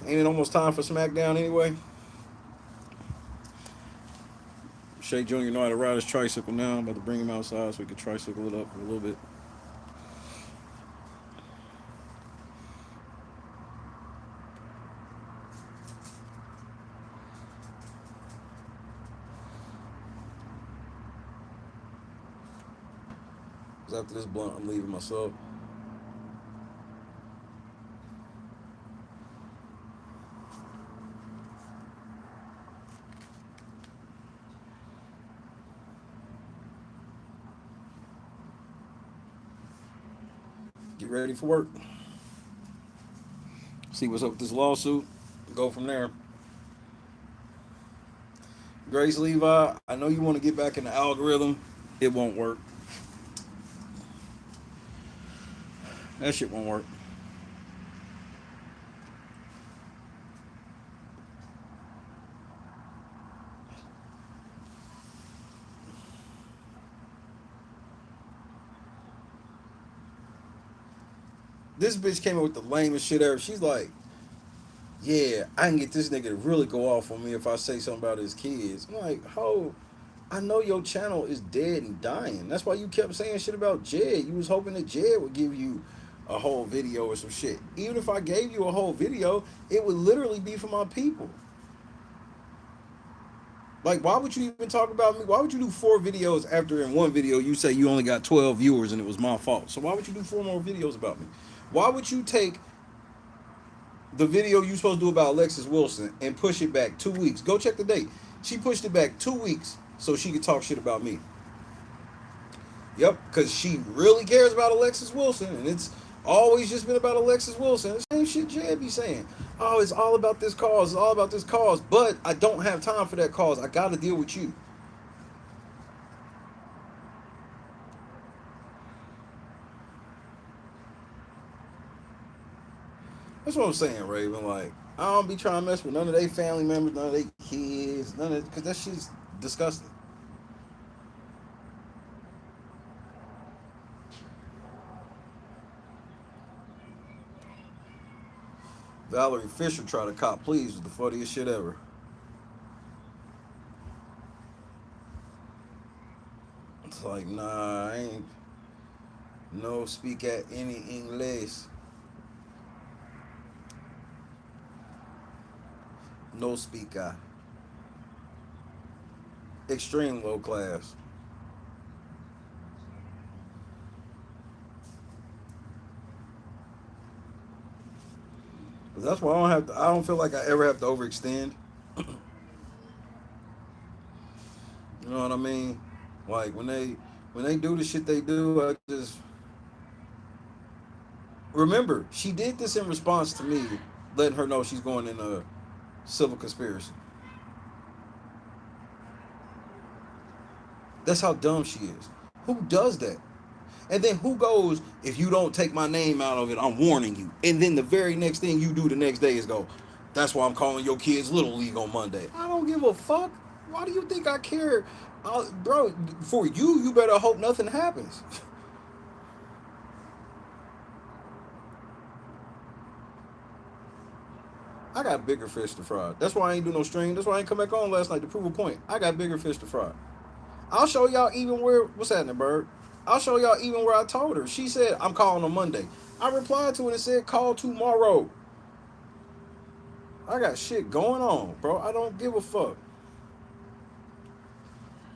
Ain't it almost time for SmackDown anyway? Shay Jr. know how to ride his tricycle now. I'm about to bring him outside so we can tricycle it up a little bit. After this blunt, I'm leaving myself. Get ready for work. See what's up with this lawsuit. Go from there. Grace Levi, I know you want to get back in the algorithm. It won't work. That shit won't work. This bitch came up with the lamest shit ever. She's like, yeah, I can get this nigga to really go off on me if I say something about his kids. I'm like, ho, I know your channel is dead and dying. That's why you kept saying shit about Jed. You was hoping that Jed would give you a whole video or some shit. Even if I gave you a whole video, it would literally be for my people. Like, why would you even talk about me? Why would you do 4 videos after in one video you say you only got 12 viewers and it was my fault? So why would you do 4 more videos about me? Why would you take the video you supposed to do about Alexis Wilson and push it back 2 weeks? Go check the date. She pushed it back 2 weeks so she could talk shit about me. Yep, because she really cares about Alexis Wilson, and it's always just been about Alexis Wilson. The same shit Jed be saying. Oh, it's all about this cause. It's all about this cause. But I don't have time for that cause. I got to deal with you. That's what I'm saying, Raven. Like, I don't be trying to mess with none of their family members, none of their kids, none of, because that shit's disgusting. Valerie Fisher tried to cop please was the funniest shit ever. It's like, nah, I ain't no speak at any English. No speaker. Extreme low class. That's why I don't feel like I ever have to overextend. You know what I mean? Like when they do the shit they do, I just remember she did this in response to me letting her know she's going in a civil conspiracy. That's how dumb she is. Who does that? And then who goes, if you don't take my name out of it, I'm warning you. And then the very next thing you do the next day is go, that's why I'm calling your kids Little League on Monday. I don't give a fuck. Why do you think I care? Bro, for you, you better hope nothing happens. I got bigger fish to fry. That's why I ain't do no stream. That's why I ain't come back on last night to prove a point. I got bigger fish to fry. I'll show y'all even where, what's happening, Bird? I'll show y'all even where I told her. She said, I'm calling on Monday. I replied to it and said, call tomorrow. I got shit going on, bro. I don't give a fuck.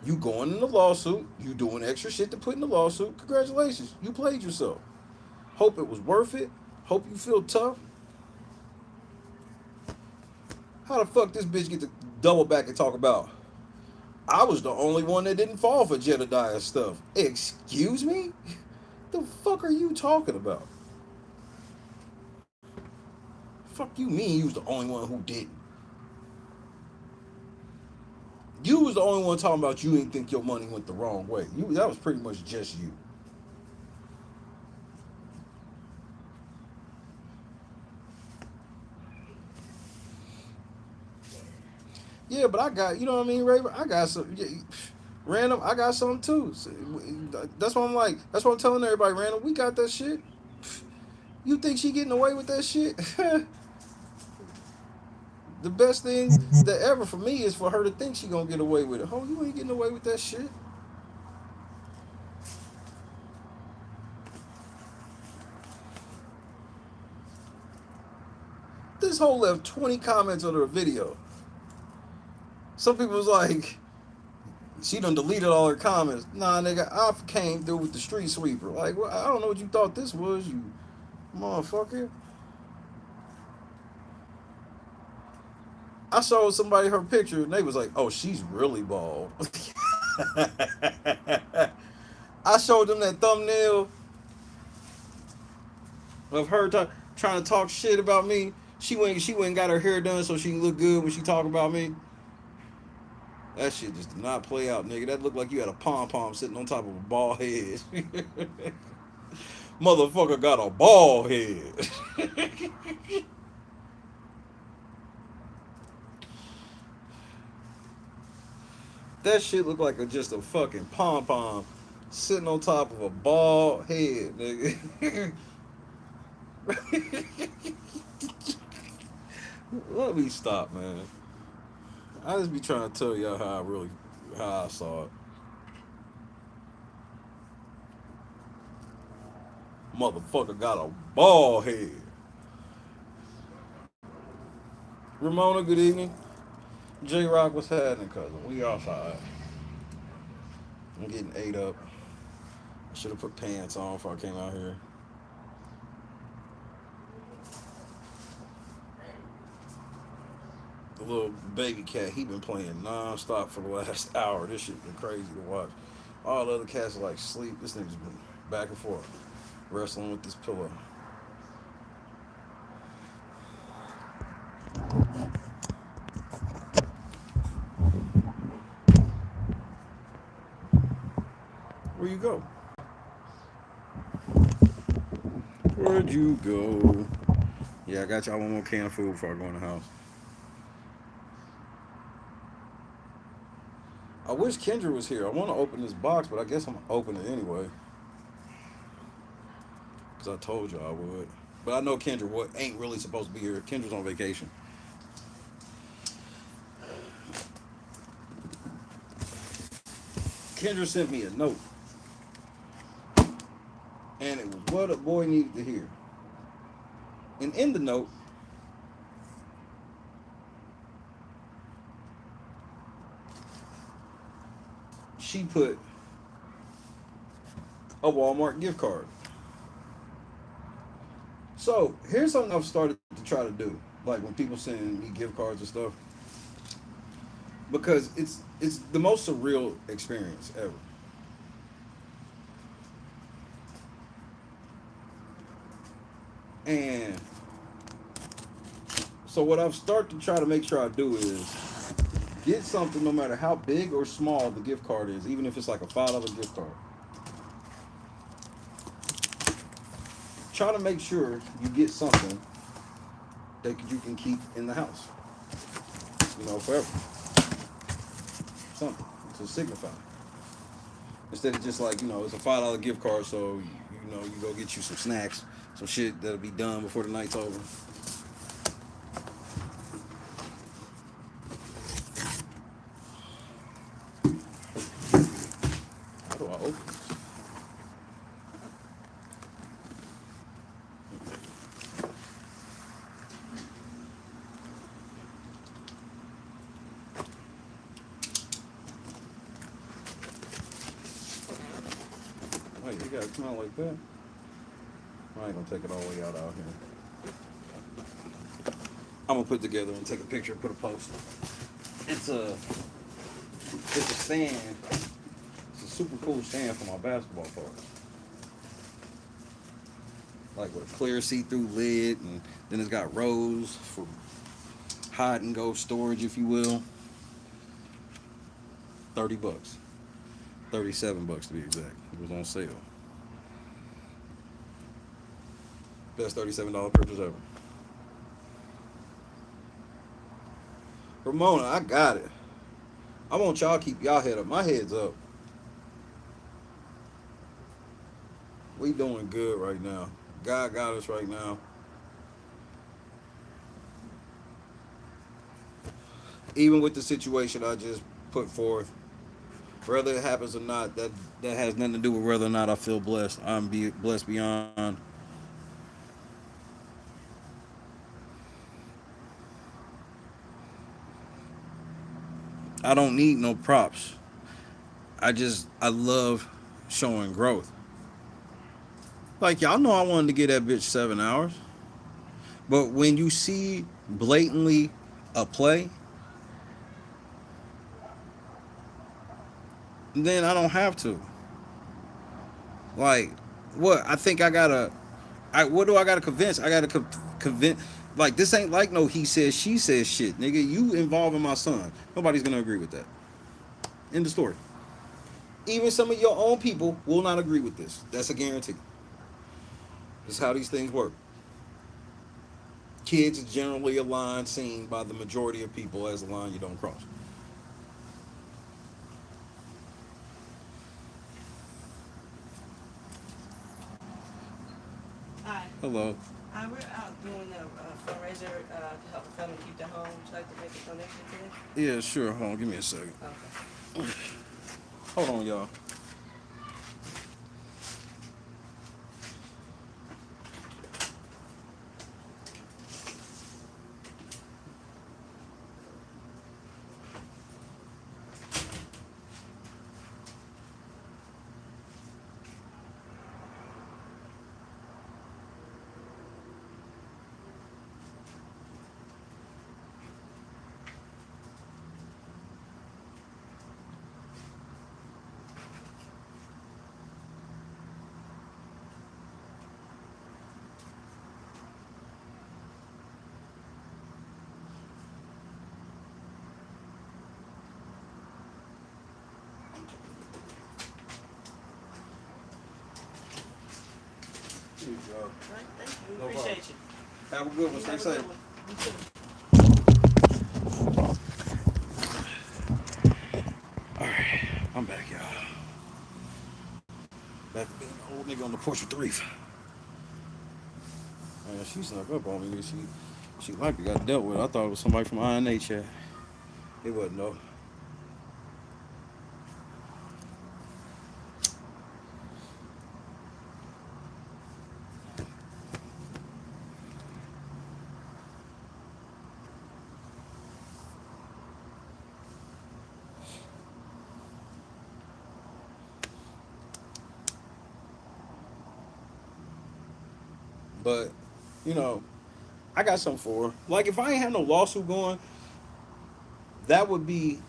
You going in the lawsuit. You doing extra shit to put in the lawsuit. Congratulations. You played yourself. Hope it was worth it. Hope you feel tough. How the fuck this bitch get to double back and talk about I was the only one that didn't fall for Jedediah stuff? Excuse me? The fuck are you talking about? Fuck you mean you was the only one who didn't? You was the only one talking about you didn't think your money went the wrong way. That was pretty much just you. Yeah, but I got, you know what I mean, Raven? I got some, yeah, random, I got some too. So, that's what I'm like, that's what I'm telling everybody, random, we got that shit. You think she getting away with that shit? The best thing that ever for me is for her to think she gonna get away with it. Oh, you ain't getting away with that shit. This whole left 20 comments under a video. Some people was like, she done deleted all her comments. Nah, nigga, I came through with the street sweeper. Like, well, I don't know what you thought this was, you motherfucker. I showed somebody her picture and they was like, oh, she's really bald. I showed them that thumbnail of her trying to talk shit about me. She went and got her hair done so she can look good when she talk about me. That shit just did not play out, nigga. That looked like you had a pom-pom sitting on top of a bald head. Motherfucker got a bald head. That shit looked like just a fucking pom-pom sitting on top of a bald head, nigga. Let me stop, man. I just be trying to tell y'all how I saw it. Motherfucker got a bald head. Ramona, good evening. J Rock, what's happening, cousin? We outside. I'm getting ate up. I should have put pants on before I came out here. The little baby cat, he been playing non-stop for the last hour. This shit been crazy to watch. All the other cats are like sleep. This nigga's been back and forth, wrestling with this pillow. Where you go? Where'd you go? Yeah, I got y'all one more can of food before I go in the house. I wish Kendra was here. I want to open this box, but I guess I'm going to open it anyway. Because I told you I would. But I know Kendra ain't really supposed to be here. Kendra's on vacation. Kendra sent me a note. And it was what a boy needed to hear. And in the note, she put a Walmart gift card. So here's something I've started to try to do, like when people send me gift cards and stuff, because it's the most surreal experience ever. And so what I've started to try to make sure I do is get something no matter how big or small the gift card is, even if it's like a $5 gift card. Try to make sure you get something that you can keep in the house, forever. Something to signify. Instead of just like, it's a $5 gift card, so, you go get you some snacks, some shit that'll be done before the night's over. How do I open this? Wait, you gotta come out like that? I ain't gonna take it all the way out here. I'm gonna put it together and take a picture and put a post. It's a stand. It's a super cool stand for my basketball parts. Like with a clear see-through lid, and then it's got rows for hide and go storage, if you will. $30, $37 to be exact. It was on sale. Best $37 purchase ever. Ramona, I got it. I want y'all to keep y'all head up. My head's up. We doing good right now. God got us right now. Even with the situation I just put forth, whether it happens or not, that has nothing to do with whether or not I feel blessed. Blessed beyond. I don't need no props. I love showing growth. Like y'all know I wanted to get that bitch 7 hours. But when you see blatantly a play, then I don't have to. Like, what? I think I gotta. What do I gotta convince? I gotta convince. Like, this ain't like no he says, she says shit, nigga. You involving my son. Nobody's gonna agree with that. End of story. Even some of your own people will not agree with this. That's a guarantee. This is how these things work. Kids is generally a line seen by the majority of people as a line you don't cross. Hi. Hello. We're out doing a fundraiser to help a family keep their home. Would you like to make a donation today? Yeah, sure. Hold on. Give me a second. Okay. Hold on, y'all. Here you go. All right, thank you. No Appreciate you. Have a good one. Stay Have a safe. good one. You too. Alright, I'm back, y'all. Back to being an old nigga on the porch with the reef. Man, she snuck up on me. She likely got dealt with. I thought it was somebody from INH. It wasn't, though. But, you know, I got something for her. Like, if I ain't had no lawsuit going, that would be,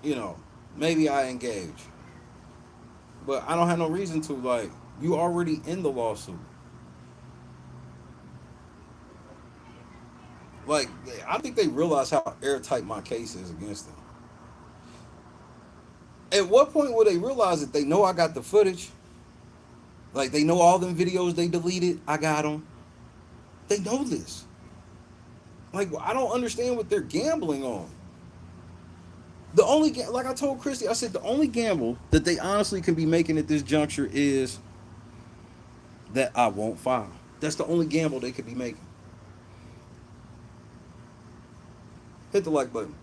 you know, maybe I engage. But I don't have no reason to. Like, you already in the lawsuit. Like, I think they realize how airtight my case is against them. At what point will they realize that they know I got the footage? Like, they know all them videos they deleted, I got them. They know this. Like, I don't understand what they're gambling on. The only, like I told Christy, I said the only gamble that they honestly can be making at this juncture is that I won't file. That's the only gamble they could be making. Hit the like button.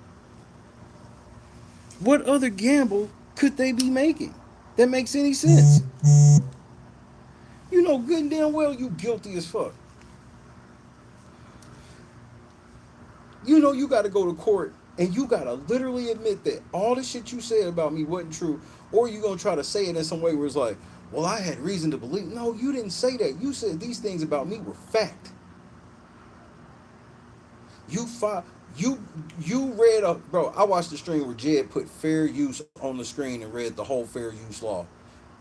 What other gamble could they be making that makes any sense? You know good and damn well you guilty as fuck. You know you got to go to court and you got to literally admit that all the shit you said about me wasn't true, or you going to try to say it in some way where it's like, well, I had reason to believe. No, you didn't say that. You said these things about me were fact. You read a, bro, I watched the stream where Jed put fair use on the screen and read the whole fair use law.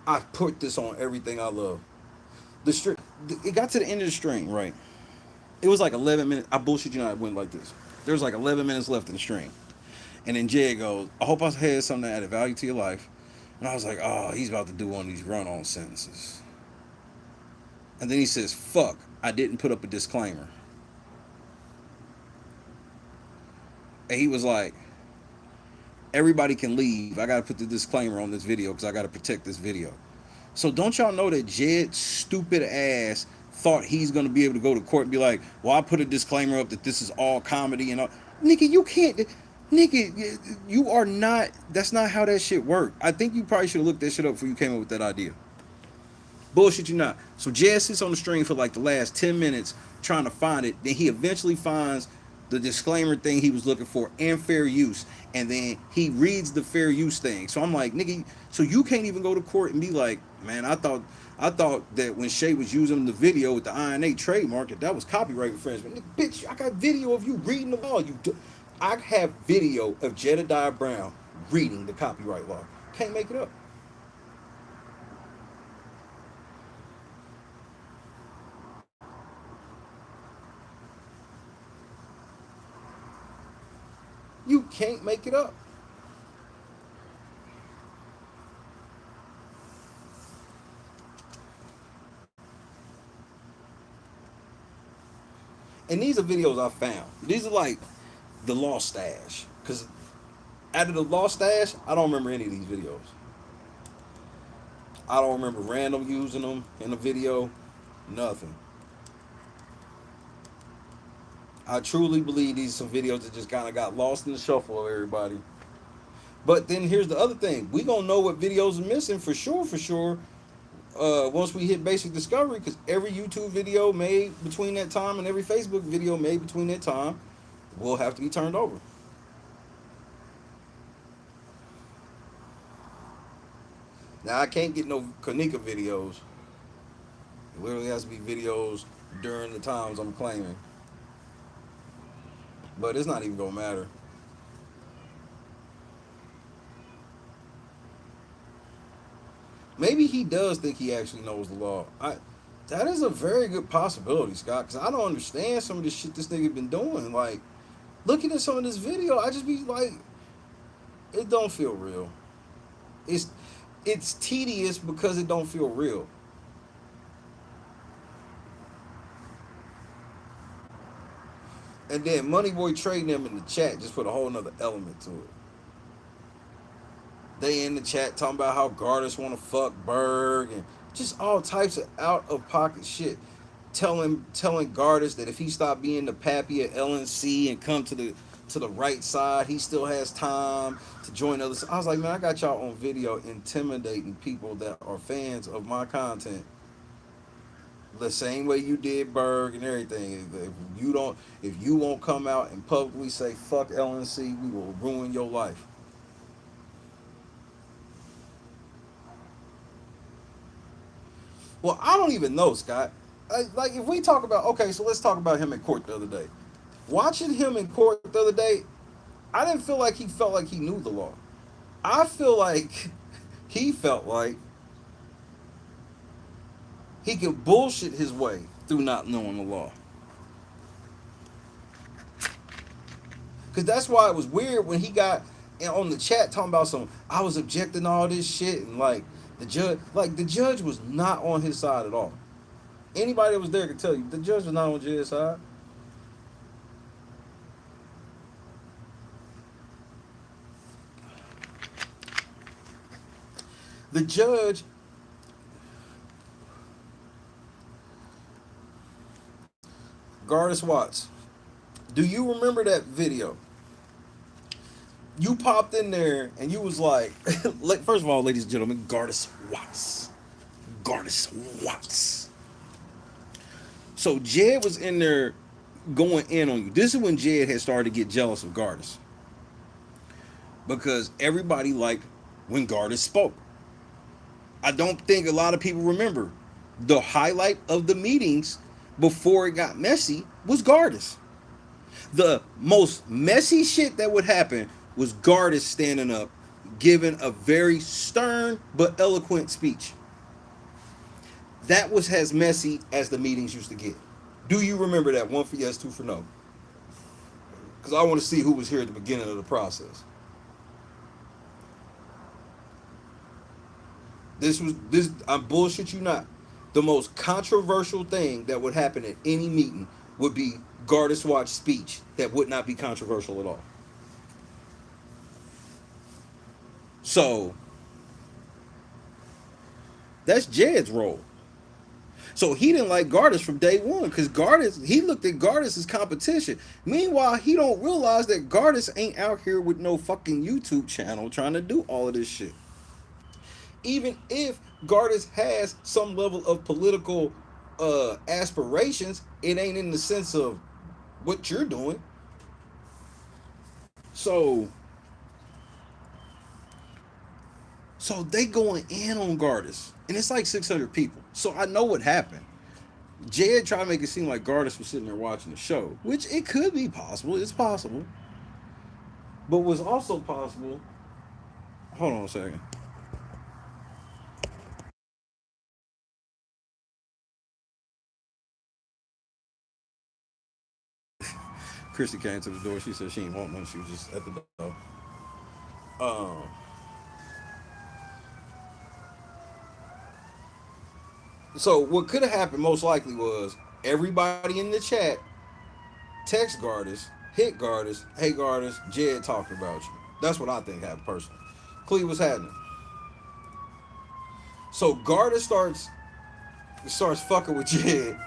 I put this on everything I love. It got to the end of the stream, right? It was like 11 minutes. I bullshit you not, it went like this. There was like 11 minutes left in the stream. And then Jed goes, I hope I had something that added value to your life. And I was like, oh, he's about to do one of these run-on sentences. And then he says, fuck, I didn't put up a disclaimer. And he was like, everybody can leave. I got to put the disclaimer on this video because I got to protect this video. So don't y'all know that Jed's stupid ass thought he's going to be able to go to court and be like, well, I put a disclaimer up that this is all comedy and all. Nigga, you can't. Nigga, you are not. That's not how that shit worked. I think you probably should have looked that shit up before you came up with that idea. Bullshit, you not. So Jed sits on the string for like the last 10 minutes trying to find it. Then he eventually finds the disclaimer thing he was looking for and fair use. And then he reads the fair use thing. So I'm like, nigga, so you can't even go to court and be like, man, I thought that when Shay was using the video with the INA trademark, that was copyright infringement. Nigga, bitch, I got video of you reading the law. I have video of Jedediah Brown reading the copyright law. Can't make it up. You can't make it up. And these are videos I found. These are like the Lost Stash. Because out of the Lost Stash, I don't remember any of these videos. I don't remember Random using them in a video. Nothing. I truly believe these are some videos that just kind of got lost in the shuffle of everybody. But then here's the other thing. We gonna know what videos are missing for sure. Once we hit basic discovery, because every YouTube video made between that time and every Facebook video made between that time will have to be turned over. Now I can't get no Kanika videos. It literally has to be videos during the times I'm claiming. But it's not even gonna matter. Maybe he does think he actually knows the law. That is a very good possibility, Scott, because I don't understand some of the shit this nigga been doing. Like, looking at some of this video, I just be like, it don't feel real. It's tedious because it don't feel real. And then Moneyboy trading them in the chat just put a whole nother element to it. They in the chat talking about how Gardis want to fuck Berg and just all types of out of pocket shit. Telling Gardis that if he stopped being the pappy at LNC and come to the right side, he still has time to join others. I was like, man, I got y'all on video intimidating people that are fans of my content. The same way you did Berg and everything. If you won't come out and publicly say fuck LNC, we will ruin your life. Well, I don't even know, Scott. Like, if we talk about, okay, so let's talk about him in court the other day. Watching him in court the other day, I didn't feel like he felt like he knew the law. I feel like he felt like he could bullshit his way through not knowing the law. Because that's why it was weird when he got on the chat talking about I was objecting to all this shit, and the judge was not on his side at all. Anybody that was there could tell you the judge was not on Jed's side. The judge Gardis Watts, do you remember that video? You popped in there and you was like, first of all, ladies and gentlemen, Gardis Watts. Gardis Watts. So Jed was in there going in on you. This is when Jed had started to get jealous of Gardis. Because everybody liked when Gardis spoke. I don't think a lot of people remember. The highlight of the meetings before it got messy was Gardis. The most messy shit that would happen was Gardis standing up, giving a very stern but eloquent speech. That was as messy as the meetings used to get. Do you remember that? 1 for yes, 2 for no. Because I want to see who was here at the beginning of the process. This. I bullshit you not. The most controversial thing that would happen at any meeting would be Gardis Watch speech that would not be controversial at all. So that's Jed's role. So he didn't like Gardis from day one because Gardis, he looked at Gardis as competition. Meanwhile, he don't realize that Gardis ain't out here with no fucking YouTube channel trying to do all of this shit. Even if Gardis has some level of political aspirations, it ain't in the sense of what you're doing. So so they going in on Gardis. And it's like 600 people. So I know what happened. Jed tried to make it seem like Gardis was sitting there watching the show, which it could be possible. It's possible. But was also possible. Hold on a second. Christy came to the door. She said she didn't want none. She was just at the door. Um, so what could have happened most likely was everybody in the chat text Gardis, hit Gardis, hey Gardis, Jed talking about you. That's what I think happened personally. Cleve was happening. So Gardis starts fucking with Jed.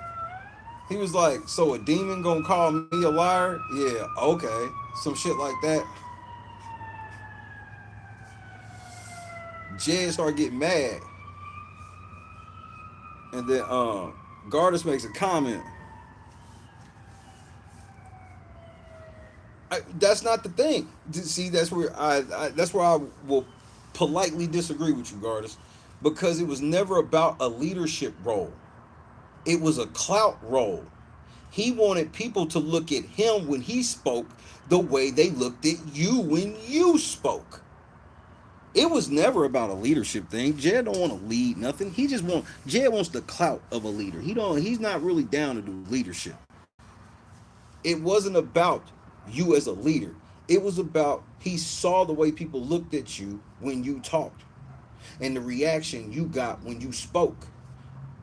He was like, so a demon gonna call me a liar? Yeah, okay. Some shit like that. Jed started getting mad. And then Gardis makes a comment. That's not the thing. See, that's where I will politely disagree with you, Gardis, because it was never about a leadership role. It was a clout role. He wanted people to look at him when he spoke the way they looked at you when you spoke. It was never about a leadership thing. Jed don't want to lead nothing. Jed wants the clout of a leader. He's not really down to do leadership. It wasn't about you as a leader. It was about he saw the way people looked at you when you talked and the reaction you got when you spoke.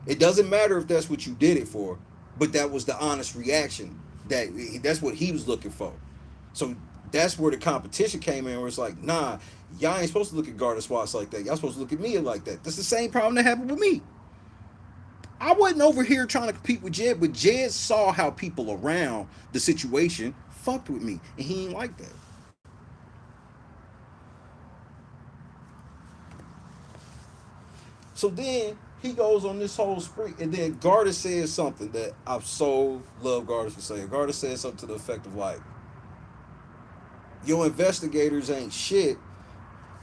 It doesn't matter if that's what you did it for, but that was the honest reaction. That's what he was looking for. So that's where the competition came in, where it's like, nah, y'all ain't supposed to look at Gardner Watts like that. Y'all supposed to look at me like that. That's the same problem that happened with me. I wasn't over here trying to compete with Jed, but Jed saw how people around the situation fucked with me, and he ain't like that. So then he goes on this whole spree, and then Garda says something that I so love Garda for saying. Garda said something to the effect of like, your investigators ain't shit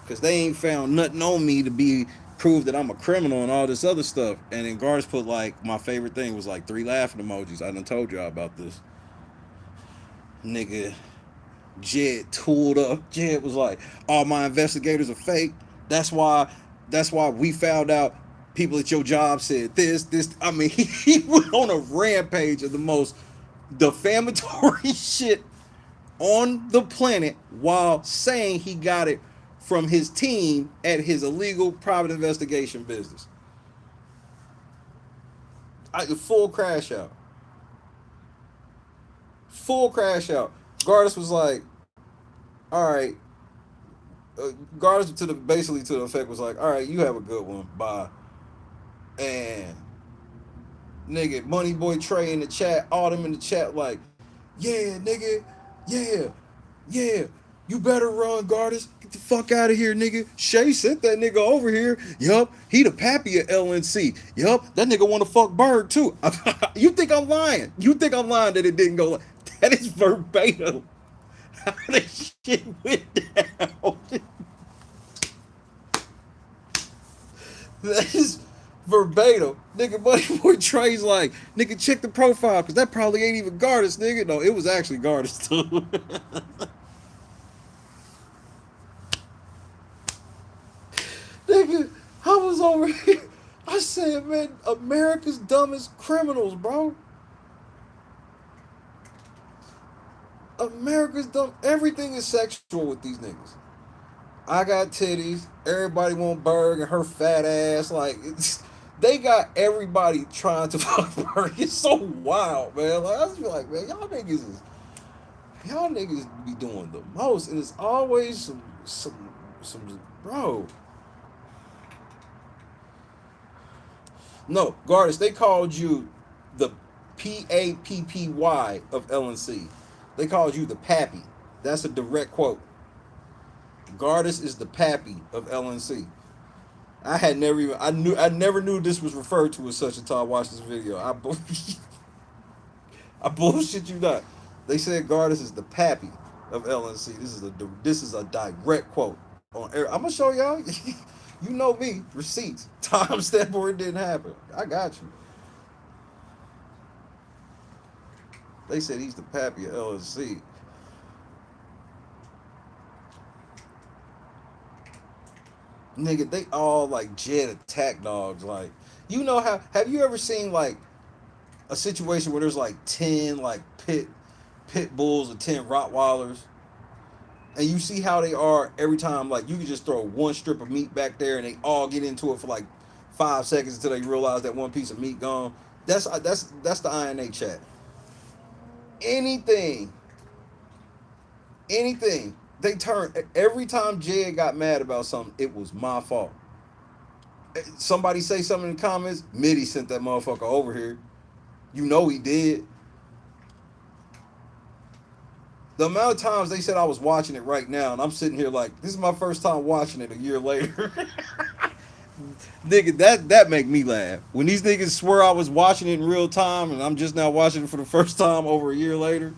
because they ain't found nothing on me to be prove that I'm a criminal and all this other stuff. And then Garda's put like, my favorite thing was like 3 laughing emojis. I done told y'all about this. Nigga, Jed tooled up. Jed was like, all my investigators are fake. That's why we found out people at your job said this. I mean, he went on a rampage of the most defamatory shit on the planet while saying he got it from his team at his illegal private investigation business. Full crash out. Full crash out. Gardis was like, all right. Gardis basically to the effect was like, all right, you have a good one. Bye. And nigga, Money Boy Trey in the chat, all them in the chat like, yeah, nigga, yeah, you better run, Gardis. Get the fuck out of here, nigga. Shay sent that nigga over here. Yup, he the pappy at LNC. Yup, that nigga want to fuck Bird too. You think I'm lying? You think I'm lying that it didn't go like that? Is verbatim how this shit went down. That is verbatim. Nigga, Money Boy Trey's like, nigga, check the profile, because that probably ain't even Gardis, nigga. No, it was actually Gardis, too. Nigga, I was over here. I said, man, America's dumbest criminals, bro. America's dumb. Everything is sexual with these niggas. I got titties. Everybody want Berg and her fat ass. Like they got everybody trying to fuck Berg. It's so wild, man. Like I just be like, man, y'all niggas be doing the most, and it's always some bro. No, Gardis, they called you the PAPPY of LNC. They called you the Pappy. That's a direct quote. Gardis is the Pappy of LNC. I never knew this was referred to as such until I watched this video. I bullshit you not. They said Gardis is the Pappy of LNC. This is a direct quote on air. I'm gonna show y'all. You know me, receipts, timestamp where it didn't happen. I got you. They said he's the Pappy of LNC. Nigga, they all like jet attack dogs. Like, you know how? Have you ever seen like a situation where there's like 10 like pit bulls or 10 Rottweilers, and you see how they are every time? Like, you can just throw one strip of meat back there, and they all get into it for like 5 seconds until they realize that one piece of meat gone. That's the INA chat. Anything, anything. They turn every time Jed got mad about something, it was my fault. Somebody say something in the comments, Mitty sent that motherfucker over here. You know he did. The amount of times they said I was watching it right now, and I'm sitting here like, this is my first time watching it a year later. Nigga, that make me laugh. When these niggas swear I was watching it in real time, and I'm just now watching it for the first time over a year later.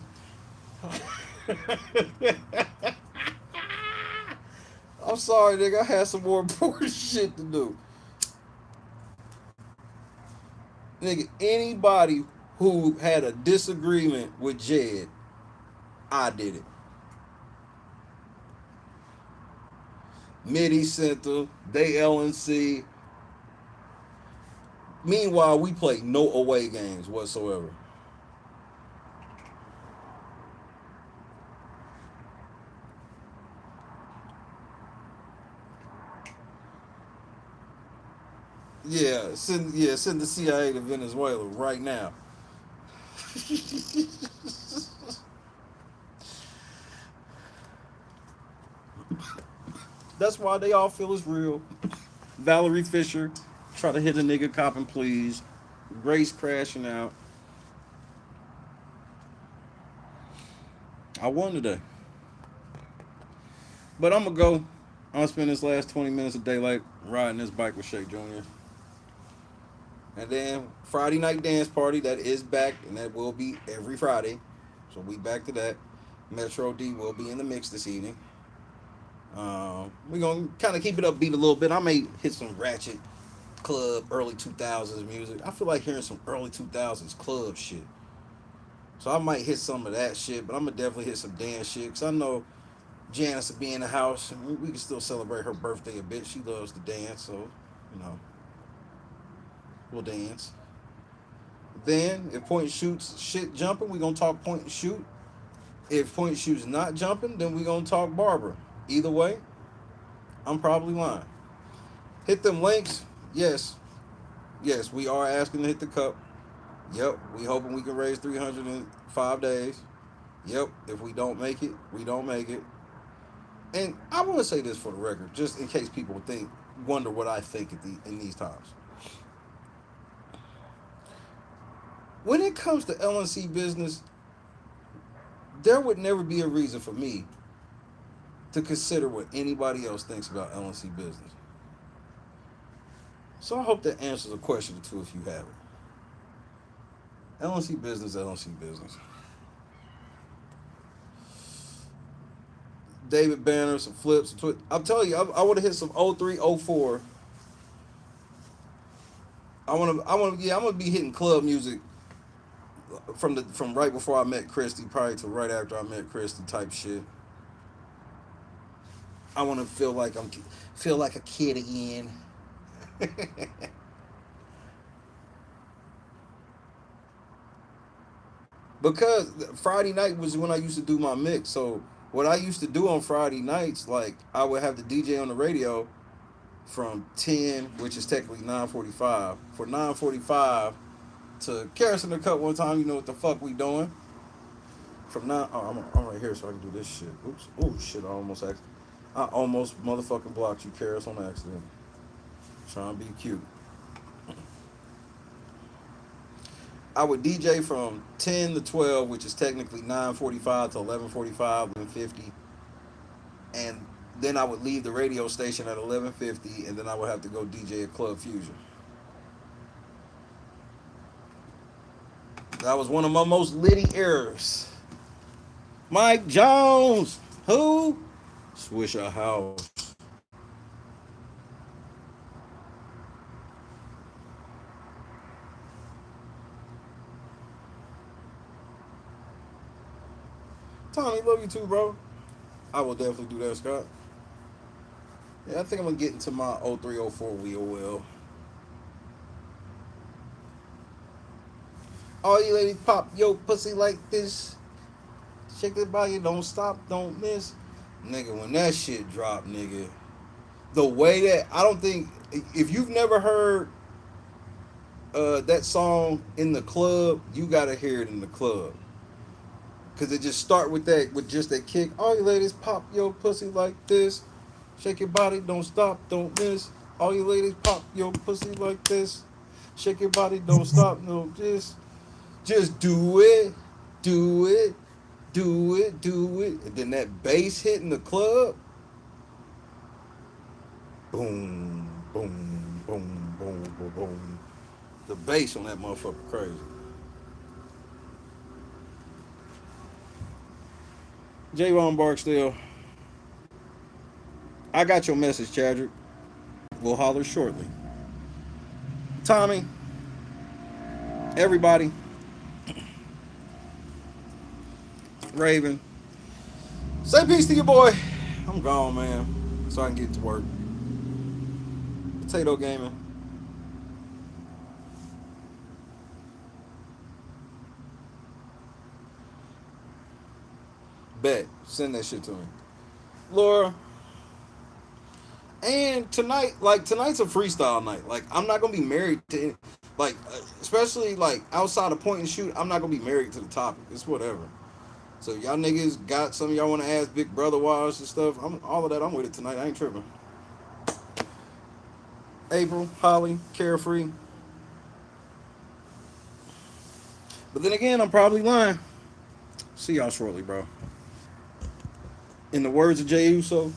I'm sorry, nigga. I had some more important shit to do. Nigga, anybody who had a disagreement with Jed, I did it. Midi Center, they LNC. Meanwhile, we played no away games whatsoever. Send the CIA to Venezuela right now. That's why they all feel it's real. Valerie Fisher try to hit a nigga copping please. Grace crashing out. I won today. But I'm gonna go. I'm gonna spend this last 20 minutes of daylight riding this bike with Shay Jr. And then Friday night dance party, that is back, and that will be every Friday. So we back to that. Metro D will be in the mix this evening. We're going to kind of keep it upbeat a little bit. I may hit some ratchet club, early 2000s music. I feel like hearing some early 2000s club shit. So I might hit some of that shit, but I'm going to definitely hit some dance shit. Because I know Janice will be in the house, and we can still celebrate her birthday a bit. She loves to dance, so, you know, we'll dance. Then, if point and shoot's shit jumping, we're going to talk point and shoot. If point and shoot's not jumping, then we're going to talk Barbara. Either way, I'm probably lying. Hit them links. Yes, we are asking to hit the cup. Yep, we hoping we can raise 300 in 5 days. Yep, if we don't make it, we don't make it. And I want to say this for the record, just in case people wonder what I think in these times. When it comes to LNC business, there would never be a reason for me to consider what anybody else thinks about LNC business. So I hope that answers a question or two if you have it. LNC business. David Banner, some flips, some twist. I'm telling you, I want to hit some 03, 04. I'm gonna be hitting club music from right before I met Christy, probably to right after I met Christy type shit. I want to feel like a kid again. Because Friday night was when I used to do my mix, so what I used to do on Friday nights, like I would have the DJ on the radio from 10, which is technically 9:45. For 9:45 to Karis in the cut one time, you know what the fuck we doing? From 9, oh, I'm right here so I can do this shit. Oops. Oh shit, I almost motherfucking blocked you, Karis, on accident. Trying to be cute. I would DJ from 10 to 12, which is technically 9:45 to 11:45, 11:50, and then I would leave the radio station at 11:50, and then I would have to go DJ at Club Fusion. That was one of my most litty errors. Mike Jones, who? Swisher House. Tommy, love you too, bro. I will definitely do that, Scott. Yeah, I think I'm gonna get into my 0304 wheel well. All you ladies pop yo pussy like this. Shake it body, don't stop, don't miss. Nigga, when that shit drop, nigga. The way that I don't think if you've never heard that song in the club, you gotta hear it in the club. Cause it just start with that, with just that kick. All you ladies pop your pussy like this. Shake your body, don't stop, don't miss. All you ladies pop your pussy like this. Shake your body, don't stop, no just do it, do it, do it, do it. And then that bass hit in the club. Boom, boom, boom, boom, boom, boom. The bass on that motherfucker crazy. J-Ron Barksdale. I got your message, Chadrick. We'll holler shortly. Tommy, everybody, Raven, say peace to your boy. I'm gone, man, so I can get to work. Potato Gaming. Bet. Send that shit to me. Laura. And tonight, like, tonight's a freestyle night. Like, I'm not going to be married to, like, especially, like, outside of point and shoot, I'm not going to be married to the topic. It's whatever. So, y'all niggas got some of y'all want to ask Big Brother wise and stuff. All of that, I'm with it tonight. I ain't tripping. April, Holly, Carefree. But then again, I'm probably lying. See y'all shortly, bro. In the words of Jay Uso,